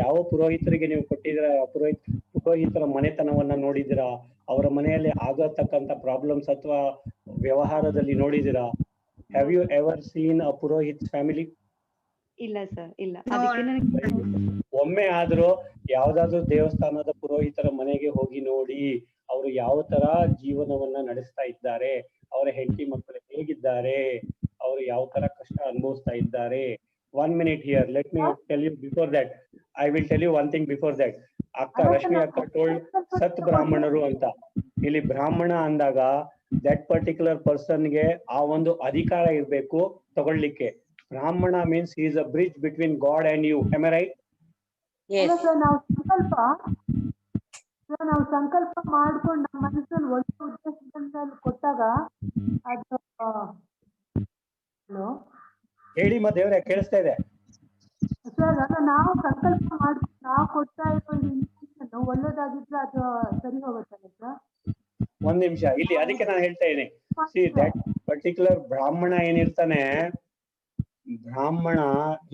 ಯಾವ ಪುರೋಹಿತರಿಗೆ ನೀವು ಕೊಟ್ಟಿದ್ದೀರಾ? ಪುರೋಹಿತರ ಮನೆತನವನ್ನ ನೋಡಿದಿರಾ? ಅವರ ಮನೆಯಲ್ಲಿ ಆಗತಕ್ಕಂತ ಪ್ರಾಬ್ಲಮ್ಸ್ ಅಥವಾ ವ್ಯವಹಾರದಲ್ಲಿ ನೋಡಿದಿರಾ? Have you ever seen a purohit family? ಇಲ್ಲ ಸರ್, ಇಲ್ಲ. ಅದಕ್ಕೆ ಒಮ್ಮೆ ಆದ್ರೂ ಯಾವ್ದಾದ್ರು ದೇವಸ್ಥಾನದ ಪುರೋಹಿತರ ಮನೆಗೆ ಹೋಗಿ ನೋಡಿ, ಅವರು ಯಾವ ತರ ಜೀವನವನ್ನ ನಡೆಸ್ತಾ ಇದ್ದಾರೆ, ಅವರ ಹೆಂಡತಿ ಮಕ್ಕಳು ಹೇಗಿದ್ದಾರೆ, ಅವರು ಯಾವ ತರ ಕಷ್ಟ ಅನುಭವಿಸ್ತಾ ಇದ್ದಾರೆ. 1 minute here, let me tell you before that. I will tell you one thing before that. ಅಕ್ಕ ರಶ್ಮಿ ಅಕ್ಕ told ಸತ್ ಬ್ರಾಹ್ಮಣರು ಅಂತ. ಇಲ್ಲಿ ಬ್ರಾಹ್ಮಣ ಅಂದಾಗ ದಟ್ ಪರ್ಟಿಕ್ಯುಲರ್ ಪರ್ಸನ್ಗೆ ಆ ಒಂದು ಅಧಿಕಾರ ಇರ್ಬೇಕು ತಗೊಳ್ಳಿಕ್ಕೆ. ಬ್ರಾಹ್ಮಣ means he is a bridge between God and you. Am I right? Yes. ನಾವು ಸಂಕಲ್ಪ ಮಾಡ್ಕೊಂಡು ನಮ್ಮ ಮನಸ್ಸಲ್ಲಿ ಒಳ್ಳೆ ಉದ್ದೇಶದಿಂದ ಕೊಟ್ಟಾಗ ಅದು ಹೇಳಿ ಮಾ ದೇವ್ರೆ, ಕೇಳಿಸ್ತಾ ಇದೆ ಸರ್. ನಾವು ಸಂಕಲ್ಪ ಮಾಡ್ಕೊಂಡು ನಾವು ಕೊಡ್ತಾ ಇರೋ ಇಂಟೆನ್ಷನ್ ಒಳ್ಳೇದಾಗಿದ್ರೆ ಅದು ಸರಿ ಹೋಗುತ್ತಲ್ಲ ಸರ್? ಒಂದ್ ನಿಮಿಷ ಇಲ್ಲಿ, ಅದಕ್ಕೆ ನಾನು ಹೇಳ್ತಾ ಇದ್ದೀನಿ. ಸಿ ದಟ್ ಪರ್ಟಿಕ್ಯುಲರ್ ಬ್ರಾಹ್ಮಣ ಏನಿರ್ತಾನೆ, ಬ್ರಾಹ್ಮಣ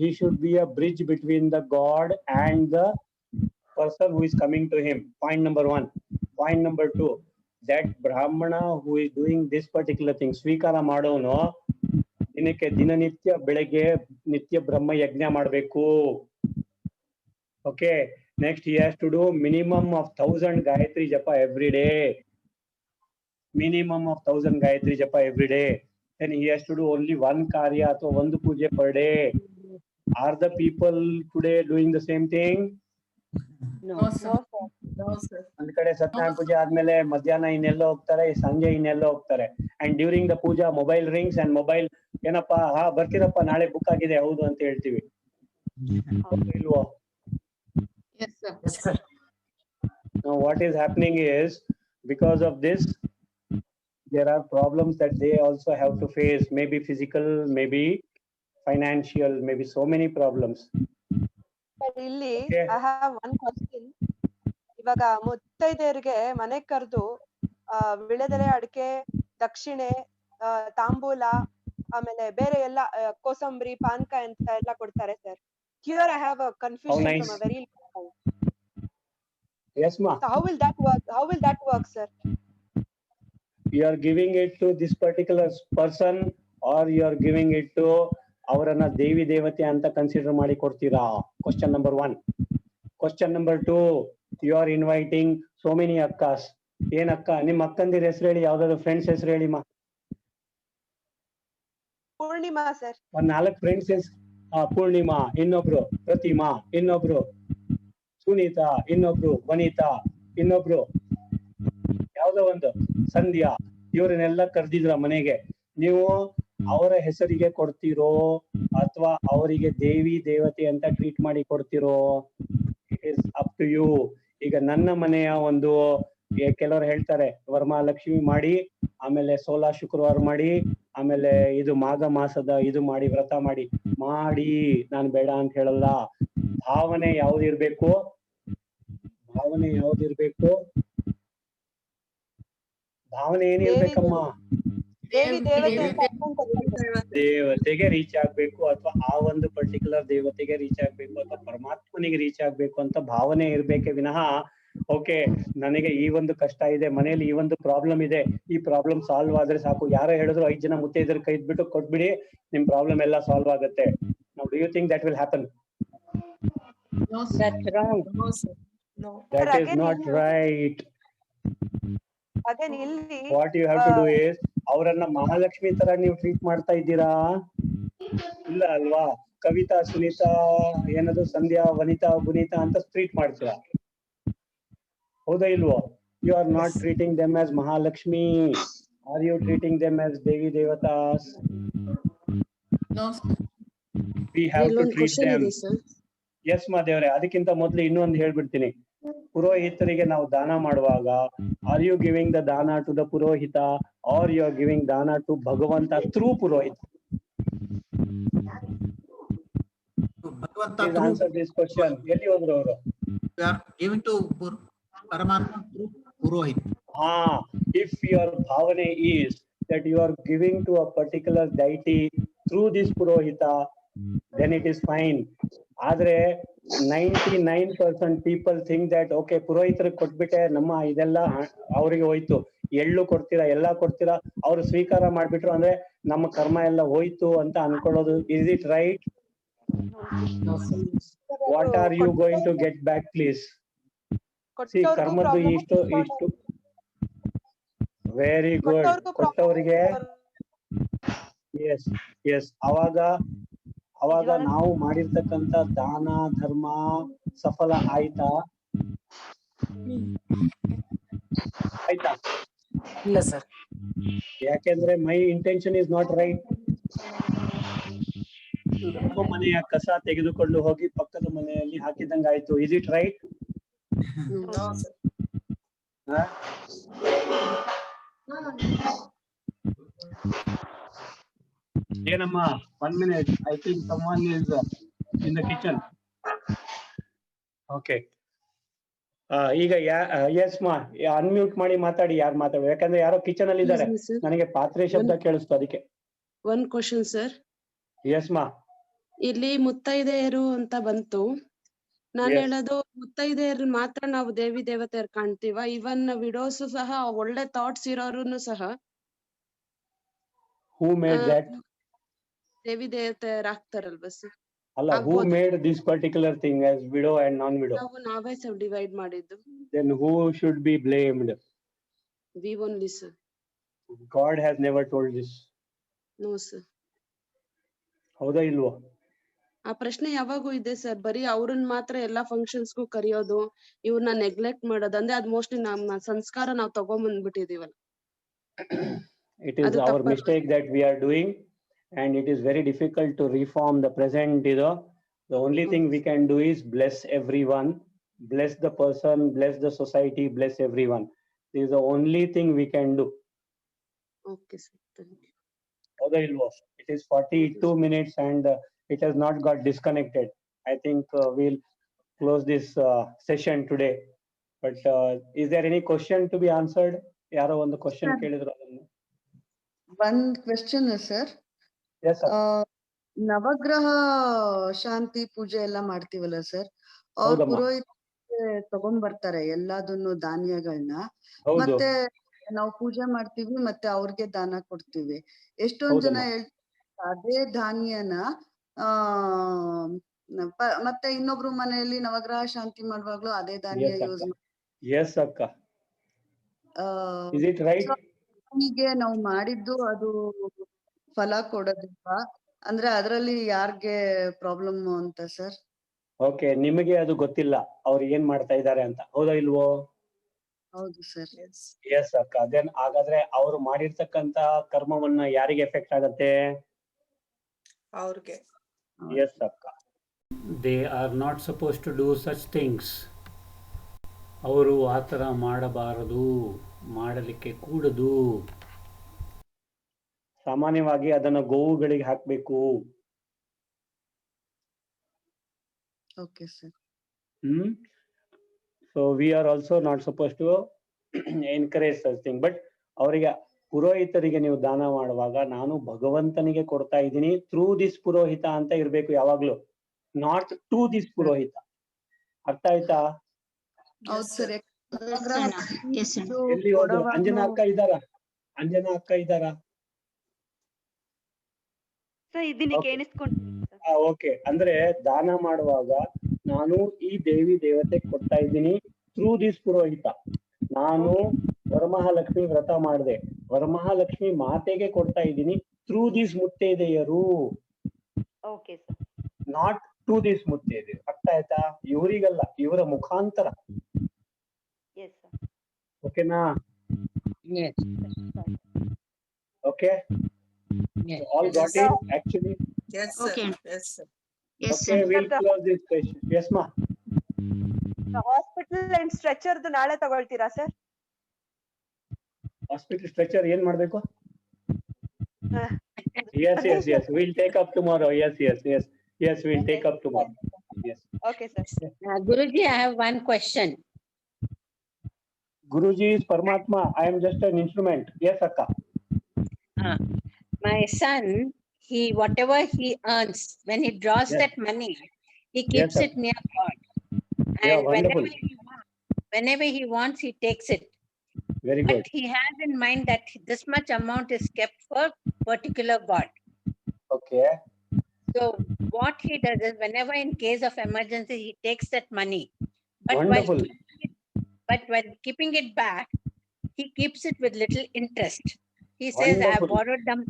he should be a bridge between the God and the person who is coming to him. Point number 1. Point number 2, that brahmana who is doing this particular thing, ಸ್ವೀಕಾರ ಮಾಡೋನು ದಿನಕ್ಕೆ ದಿನನಿತ್ಯ ಬೆಳಗ್ಗೆ ನಿತ್ಯ ಬ್ರಹ್ಮ ಯಜ್ಞ ಮಾಡಬೇಕು. Okay, next he has to do minimum of 1000 Gayatri Japa every day. Minimum of 1000 Gayatri Japa every day. Then he has to do only one karya ಅಥವಾ ಒಂದು ಪೂಜೆ per day. Are the people today doing the same thing? No, sir. No, sir. ಒಂದ್ ಕಡೆ ಸತ್ಯನಾರಾಯಣ ಪೂಜೆ ಆದ್ಮೇಲೆ ಮಧ್ಯಾಹ್ನ ಇನ್ನೆಲ್ಲೋ ಹೋಗ್ತಾರೆ, ಸಂಜೆ ಇನ್ನೆಲ್ಲೋ ಹೋಗ್ತಾರೆ. And during the puja mobile rings and mobile ಏನಪ್ಪಾ, ಬರ್ತೀರಪ್ಪ ನಾಳೆ ಬುಕ್ ಆಗಿದೆ, ಹೌದು ಅಂತ ಹೇಳ್ತೀವಿ. ಇಲ್ವೋ? Yes, sir. Yes, sir. Now what is happening is, because of this there are problems that they also have to face, maybe physical, maybe financial, maybe so many problems. ಇಲ್ಲಿ I have one question. ಇವಾಗ ಮುತ್ತೈದೆಯರಿಗೆ ಮನೆ ಕರೆದು ವಿಳೆದೆಲೆ, ಅಡಿಕೆ, ದಕ್ಷಿಣೆ, ತಾಂಬೂಲ, ಆಮೇಲೆ ಬೇರೆ ಎಲ್ಲ ಕೋಸಂಬರಿ, ಪಾನಕ ಅಂತ ಎಲ್ಲ ಕೊಡ್ತಾರೆ sir. Here I have a confusion nice. from a very long time. Yes, ma. So how will that work? How will that work, sir? You are giving it to this particular person or you are giving it to ಅವರನ್ನ ದೇವಿ ದೇವತೆ ಅಂತ consider ಮಾಡಿ ಕೊಡ್ತೀರಾ? Question number 1. Question number 2, you are inviting so many akkas. ಏನ್ ಅಕ್ಕ? ನಿಮ್ಮ ಅಕ್ಕಂದಿರ ಹೆಸರು ಹೇಳಿ, ಯಾವ್ದಾದ್ರು ಫ್ರೆಂಡ್ಸ್ ಹೆಸರು ಹೇಳಿ ಮಾ. ಪೂರ್ಣಿಮಾ ಸರ್. ಒಂದ್ 4 ಫ್ರೆಂಡ್ಸ್ ಹೆಸರು. ಪೂರ್ಣಿಮಾ, ಇನ್ನೊಬ್ರು ಪ್ರತಿಮಾ, ಇನ್ನೊಬ್ರು ಸುನೀತಾ, ಇನ್ನೊಬ್ರು ವನಿತಾ, ಇನ್ನೊಬ್ರು ಯಾವ್ದೋ ಒಂದು ಸಂಧ್ಯಾ. ಇವ್ರನ್ನೆಲ್ಲ ಕರ್ದಿದ್ರ ಮನೆಗೆ. ನೀವು ಅವರ ಹೆಸರಿಗೆ ಕೊಡ್ತಿರೋ ಅಥವಾ ಅವರಿಗೆ ದೇವಿ ದೇವತೆ ಅಂತ ಟ್ರೀಟ್ ಮಾಡಿ ಕೊಡ್ತಿರೋ? It is up to you. ಈಗ ನನ್ನ ಮನೆಯ ಒಂದು ಕೆಲವರು ಹೇಳ್ತಾರೆ ವರಮಹಾಲಕ್ಷ್ಮಿ ಮಾಡಿ, ಆಮೇಲೆ 16 ಶುಕ್ರವಾರ ಮಾಡಿ, ಆಮೇಲೆ ಇದು ಮಾಘ ಮಾಸದ ಇದು ಮಾಡಿ, ವ್ರತ ಮಾಡಿ. ನಾನು ಬೇಡ ಅಂತ ಹೇಳಲ್ಲ. ಭಾವನೆ ಯಾವ್ದಿರ್ಬೇಕು? ಭಾವನೆ ಯಾವ್ದಿರ್ಬೇಕು? ಭಾವನೆ ಏನಿರ್ಬೇಕಮ್ಮ? ದೇವಿ ದೇವತೆ ದೇವತೆಗೆ ರೀಚ್ ಆಗ್ಬೇಕು, ಅಥವಾ ಆ ಒಂದು ಪರ್ಟಿಕ್ಯುಲರ್ ದೇವತೆಗೆ ರೀಚ್ ಆಗ್ಬೇಕು, ಅಥವಾ ಪರಮಾತ್ಮನಿಗೆ ರೀಚ್ ಆಗ್ಬೇಕು ಅಂತ ಭಾವನೆ ಇರ್ಬೇಕೆ ವಿನಃ ಓಕೆ ನನಗೆ ಈ ಒಂದು ಕಷ್ಟ ಇದೆ, ಮನೆಯಲ್ಲಿ ಈ ಒಂದು ಪ್ರಾಬ್ಲಮ್ ಇದೆ, ಈ ಪ್ರಾಬ್ಲಮ್ ಸಾಲ್ವ್ ಆದ್ರೆ ಸಾಕು. ಯಾರೋ ಹೇಳಿದ್ರು 5 ಜನ ಮುತ್ತೈದರ ಕೈ ಇದ್ಬಿಟ್ಟು ಕೊಟ್ಬಿಡಿ, ನಿಮ್ ಪ್ರಾಬ್ಲಮ್ ಎಲ್ಲ ಸಾಲ್ವ್ ಆಗುತ್ತೆ. Now do you think that will happen? No, sir. That's wrong. No, sir. No. That is not right. Again ಇಲ್ಲಿ What you have to do is, ಅವರನ್ನ ಮಹಾಲಕ್ಷ್ಮಿ ತರ ನೀವು ಟ್ರೀಟ್ ಮಾಡ್ತಾ ಇದ್ದೀರಾ? ಇಲ್ಲ ಅಲ್ವಾ? ಕವಿತಾ, ಸುನೀತಾ, ಏನದು ಸಂಧ್ಯಾ, ವನಿತಾ, ಗುನಿತಾ ಅಂತ ಟ್ರೀಟ್ ಮಾಡ್ತೀರಾ? ಹೌದಾ ಇಲ್ವೋ? You are not treating them as Mahalakshmi. Are you treating them as Devi Devatas? No, sir. We have to treat them. Yes, ಮಾದೇವ್ರೆ. ಅದಕ್ಕಿಂತ ಮೊದಲು ಇನ್ನೊಂದು ಹೇಳ್ಬಿಡ್ತೀನಿ. ಪುರೋಹಿತರಿಗೆ ನಾವು ದಾನ ಮಾಡುವಾಗ, ಆರ್ ಯು ಗಿವಿಂಗ್ ದ ದಾನ ಟು ದ ಪುರೋಹಿತ ಆರ್ ಯು ಆರ್ ಗಿವಿಂಗ್ ದಾನ ಟು ಭಗವಂತ ಥ್ರೂ ಪುರೋಹಿತ? Answer this question. ಎಲ್ಲಿ ಹೋದ್ರು ಅವರು? Giving to Paramatma through Purohit. If your bhavane is that you are giving to a particular deity through this Purohita, then it is fine. ಆದ್ರೆ 99% people think that okay ಪುರೋಹಿತರಿಗೆ ಕೊಟ್ಬಿಟ್ಟೆ ನಮ್ಮ ಇದೆಲ್ಲ ಅವರಿಗೆ ಹೋಯ್ತು, ಎಳ್ಳು ಕೊಡ್ತೀರಾ, ಎಲ್ಲ ಕೊಡ್ತೀರಾ, ಅವ್ರು ಸ್ವೀಕಾರ ಮಾಡ್ಬಿಟ್ರು ಅಂದ್ರೆ ನಮ್ಮ ಕರ್ಮ ಎಲ್ಲ ಹೋಯ್ತು ಅಂತ ಅನ್ಕೊಳ್ಳೋದು. Is it right? No, sir. What are you going to get back, please? See, ಕರ್ಮದ್ದು ಇಷ್ಟು ವೆರಿ ಗುಡ್. ಕೊಟ್ಟವರಿಗೆ ಎಸ್ ಅವಾಗ ನಾವು ಮಾಡಿರ್ತಕ್ಕಂತ ದಾನ ಧರ್ಮ ಸಫಲ ಆಯ್ತಾ? ಇಲ್ಲ ಸರ್. ಯಾಕೆಂದ್ರೆ my intention is not right. ನಮ್ಮ ಮನೆಯ ಕಸ ತೆಗೆದುಕೊಂಡು ಹೋಗಿ ಪಕ್ಕದ ಮನೆಯಲ್ಲಿ ಹಾಕಿದಂಗ ಆಯ್ತು. Is it right? No, sir. ಏನಮ್ಮ? 1 minute. I think someone is in the kitchen. Okay. ಈಗ ಎಸ್ ಮಾ ಅನ್ಮ್ಯೂಟ್ ಮಾಡಿ ಮಾತಾಡಿ. ಯಾರು ಮಾತಾಡ್ಬೇಕು? ಯಾಕಂದ್ರೆ ಯಾರೋ ಕಿಚನ್ ಅಲ್ಲಿ ಇದ್ದಾರೆ, ನನಗೆ ಪಾತ್ರೆ ಶಬ್ದ ಕೇಳಿಸ್ತು ಅದಕ್ಕೆ. One question sir. ಎಸ್ ಮಾ. ಇಲ್ಲಿ ಮುತ್ತೈದೆಯರು ಅಂತ ಬಂತು. ನಾನು ಹೇಳೋದು ಮುತ್ತೈದೆಯರು ಮಾತ್ರ ನಾವು ದೇವಿ ದೇವತೆಯರು ಕಾಣ್ತೀವ? ಇವನ್ ವಿಡೋಸ್ ಸಹ ಒಳ್ಳೆ ಥಾಟ್ಸ್ ಇರೋರು ಸಹ ಹೂ ಮೇಡ್ ದಟ್ ದೇವಿ ದೇವತೆಯರಾಗ್ತಾರಲ್ವಾ ಸರ್? ಅಲ್ಲ, who made this particular thing as widow and non widow? ನಾವೇ ಸರ್ ಡಿವೈಡ್ ಮಾಡಿದ್ದು. Then who should be blamed? We only sir. God has never told this. No sir. ಹೌದಾ ಇಲ್ವೋ? ಆ ಪ್ರಶ್ನೆ ಯಾವಾಗೂ ಇದೆ ಸರ್. ಬರೀ ಅವ್ರನ್ನ ಮಾತ್ರ ಎಲ್ಲಾ ಫಂಕ್ಷನ್ಸ್ಗೂ ಕರೆಯೋದು, ಇವ್ರನ್ನ ನೆಗ್ಲೆಕ್ಟ್ ಮಾಡೋದು, ಅಂದ್ರೆ ಅದ್ ಮೋಸ್ಟ್ಲಿ ನಮ್ಮ ಸಂಸ್ಕಾರ ನಾವು ತಗೊಂಡ್ಬಂದ್ಬಿಟ್ಟಿದೀವಲ್ಲ. It is our mistake that we are doing, and it is very difficult to reform the present. The only thing we can do is bless everyone, bless the person, bless the society, bless everyone. This is the only thing we can do. Okay sir, thank you. ಹೌದಾ ಇಲ್ವೋ? It is 42 minutes and it has not got disconnected. I think we'll close this session today. But is there any question to be answered? ಯಾರೋ ಒಂದು question ಕೇಳಿದ್ರು ಅದನ್ನು. One question, sir. Yes, sir. ನವಗ್ರಹ ಶಾಂತಿ ಪೂಜೆ ಎಲ್ಲ ಮಾಡ್ತೀವಲ್ಲ ಸರ್, ಅವ್ರ ಹೌದಮ್ಮ. ಪುರೋಹಿತ ತಗೊಂಡ್ ಬರ್ತಾರೆ ಎಲ್ಲದನ್ನು ಧಾನ್ಯಗಳನ್ನ, ಹೌದು. ಮತ್ತೆ ನಾವು ಪೂಜೆ ಮಾಡ್ತೀವಿ ಮತ್ತೆ ಅವ್ರಿಗೆ ದಾನ ಕೊಡ್ತೀವಿ. ಎಷ್ಟೊಂದ್ ಜನ ಹೌದಮ್ಮ. ಹೇಳ್ತಾರೆ ಅದೇ ಧಾನ್ಯನ ಮತ್ತೆ ಇನ್ನೊಬ್ರು ಮನೆಯಲ್ಲಿ ನವಗ್ರಹ ಶಾಂತಿ ಮಾಡುವಾಗ್ಲೂ ಅದೇ ಧಾನ್ಯ Yes, ಯೂಸ್ ಅಕ್ಕ. Yes, ಅಕ್ಕ. Is it right? ಹೀಗೆ ನಾವು ಮಾಡಿದ್ದು ಅದು ಫಲ ಕೊಡೋದಿಲ್ವಾ? ಅಂದ್ರೆ ಅದರಲ್ಲಿ ಯಾರ್ಗೆ ಪ್ರಾಬ್ಲಮ್ ಅಂತ ಸರ್? ಓಕೆ, ನಿಮಗೆ ಅದು ಗೊತ್ತಿಲ್ಲ ಅವ್ರು ಏನ್ ಮಾಡ್ತಾ ಇದ್ದಾರೆ ಅಂತ, ಹೌದಾ ಇಲ್ವೋ? ಹೌದು ಸರ್. ಎಸ್ ಅಕ್ಕ. ದೆನ್ ಹಾಗಾದ್ರೆ ಅವ್ರು ಮಾಡಿರ್ತಕ್ಕಂತ ಕರ್ಮವನ್ನ ಯಾರಿಗೆ ಎಫೆಕ್ಟ್ ಆಗತ್ತೆ? ಅವ್ರಿಗೆ. ಎಸ್ ಅಕ್ಕ. They are not suppose to do such things. ಅವರು ಆ ಥರ ಮಾಡಬಾರದು, ಮಾಡಲಿಕ್ಕೆ ಕೂಡದು. ಸಾಮಾನ್ಯವಾಗಿ ಅದನ್ನ ಗೋವುಗಳಿಗೆ ಹಾಕ್ಬೇಕು. Okay sir. So we are also not suppose to encourage such thing. But ಅವರಿಗೆ ಪುರೋಹಿತರಿಗೆ ನೀವು ದಾನ ಮಾಡುವಾಗ ನಾನು ಭಗವಂತನಿಗೆ ಕೊಡ್ತಾ ಇದ್ದೀನಿ ಥ್ರೂ ದಿಸ್ ಪುರೋಹಿತ ಅಂತ ಇರ್ಬೇಕು ಯಾವಾಗ್ಲೂ, ನಾಟ್ ಟು ದಿಸ್ ಪುರೋಹಿತ. ಅರ್ಥ ಆಯ್ತಾ? ಹೌದು ಸರ್. ಎಲ್ಲಿ ಹೋದ್ರು? ಅಂಜನಾ ಅಕ್ಕ ಇದ್ದಾರಾ? ಅಂಜನಾ ಅಕ್ಕ ಇದ್ದಾರಾ? ಸರ್ ಇದನ್ನ ಕೇಳಿಸ್ಕೊಂಡು ಓಕೆ. ಅಂದ್ರೆ ದಾನ ಮಾಡುವಾಗ ನಾನು ಈ ದೇವಿ ದೇವತೆ ಕೊಡ್ತಾ ಇದ್ದೀನಿ ಥ್ರೂ ದಿಸ್ ಪುರೋಹಿತ. ನಾನು ವರಮಹಾಲಕ್ಷ್ಮಿ ವ್ರತ ಮಾಡಿದೆ, ವರಮಹಾಲಕ್ಷ್ಮಿ ಮಾತೆಗೆ ಕೊಡ್ತಾ ಇದ್ದೀನಿ ಥ್ರೂ ದಿಸ್ ಮುತ್ತೈದೆಯರು, okay sir. Not to this ಮುತ್ತೈದೆಯರು. ಅರ್ಥ ಆಯ್ತಾ? ಇವರಿಗಲ್ಲ, ಇವರ ಮುಖಾಂತರ. Yes sir. ಓಕೆನಾ? Okay. All got it actually? Yes, sir. Okay. Yes, sir. Yes, Okay, sir. we'll close this session. Yes, ma. Hospital and ಸ್ಟ್ರೆಚರ್ದು ನಾಳೆ ತಗೊಳ್ತೀರಾ ಸರ್? Hospital stretcher ಏನ್ ಮಾಡ್ಬೇಕು? Yes. We'll take up tomorrow. Yes. We'll take up tomorrow. Yes. Okay sir. Guruji, I have one question. Guruji is Paramatma. I am just an instrument. Yes, Akka. My son, whatever he earns, when he draws Yes. that money, he keeps sir. it near God. Yeah, And wonderful. whenever he wants, he takes it. Very But good. he has in mind that this much amount is kept for particular God. Okay. So what he does is, whenever in case of emergency, he takes that money. But Wonderful. when keeping it back, he keeps it with little interest. He says, I have Wonderful. borrowed them.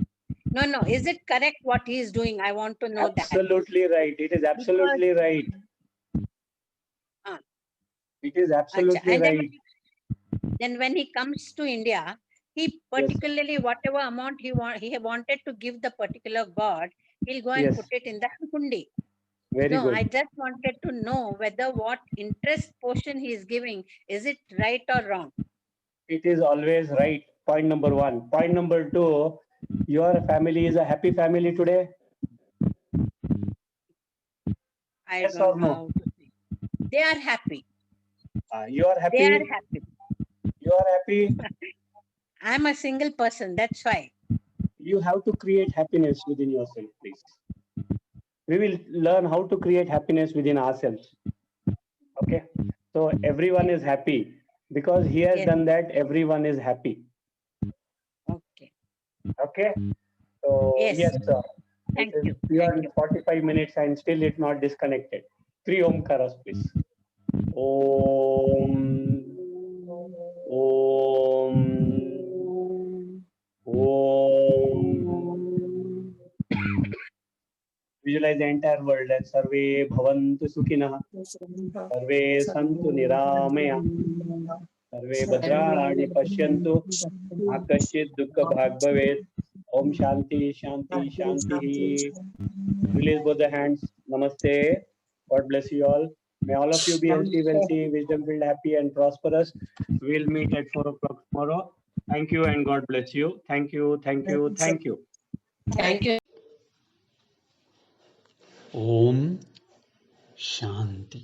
No. Is it correct what he is doing? I want to know that. Absolutely right. It is absolutely right. It is absolutely And right. then when he comes to India, he particularly whatever amount he wanted to give the particular God, he'll go and Yes. put it in the kundi. Very No, good. I just wanted to know whether what interest portion he is giving, is it right or wrong? It is always right. Point number 1. Point number 2, your family is a happy family today? I Yes or don't no? know how to say. They are happy. You are happy? They are happy. You are happy? I'm a single person, that's why. You have to create happiness within yourself, please. We will learn how to create happiness within ourselves. Okay? So everyone is happy. Because he has Yes. done that, everyone is happy. Okay. Okay? So, Yes. sir. Thank It is you. beyond Thank you. 45 minutes and still it's not disconnected. 3 Omkaras, please. Om. Om. Om. Visualize the entire world as Sarve Bhavantu Sukhinah. Sarve Santu Niramaya. Sarve Bhadrani Pashyantu. Akashit Dukkha Bhag Bhavet. Om Shanti. Release both the hands. Namaste. God bless you all. May all of you be healthy, wealthy, wisdom filled, happy and prosperous. We'll meet at 4 o'clock tomorrow. Thank you and God bless you. Thank you. Thank you. Om Shanti.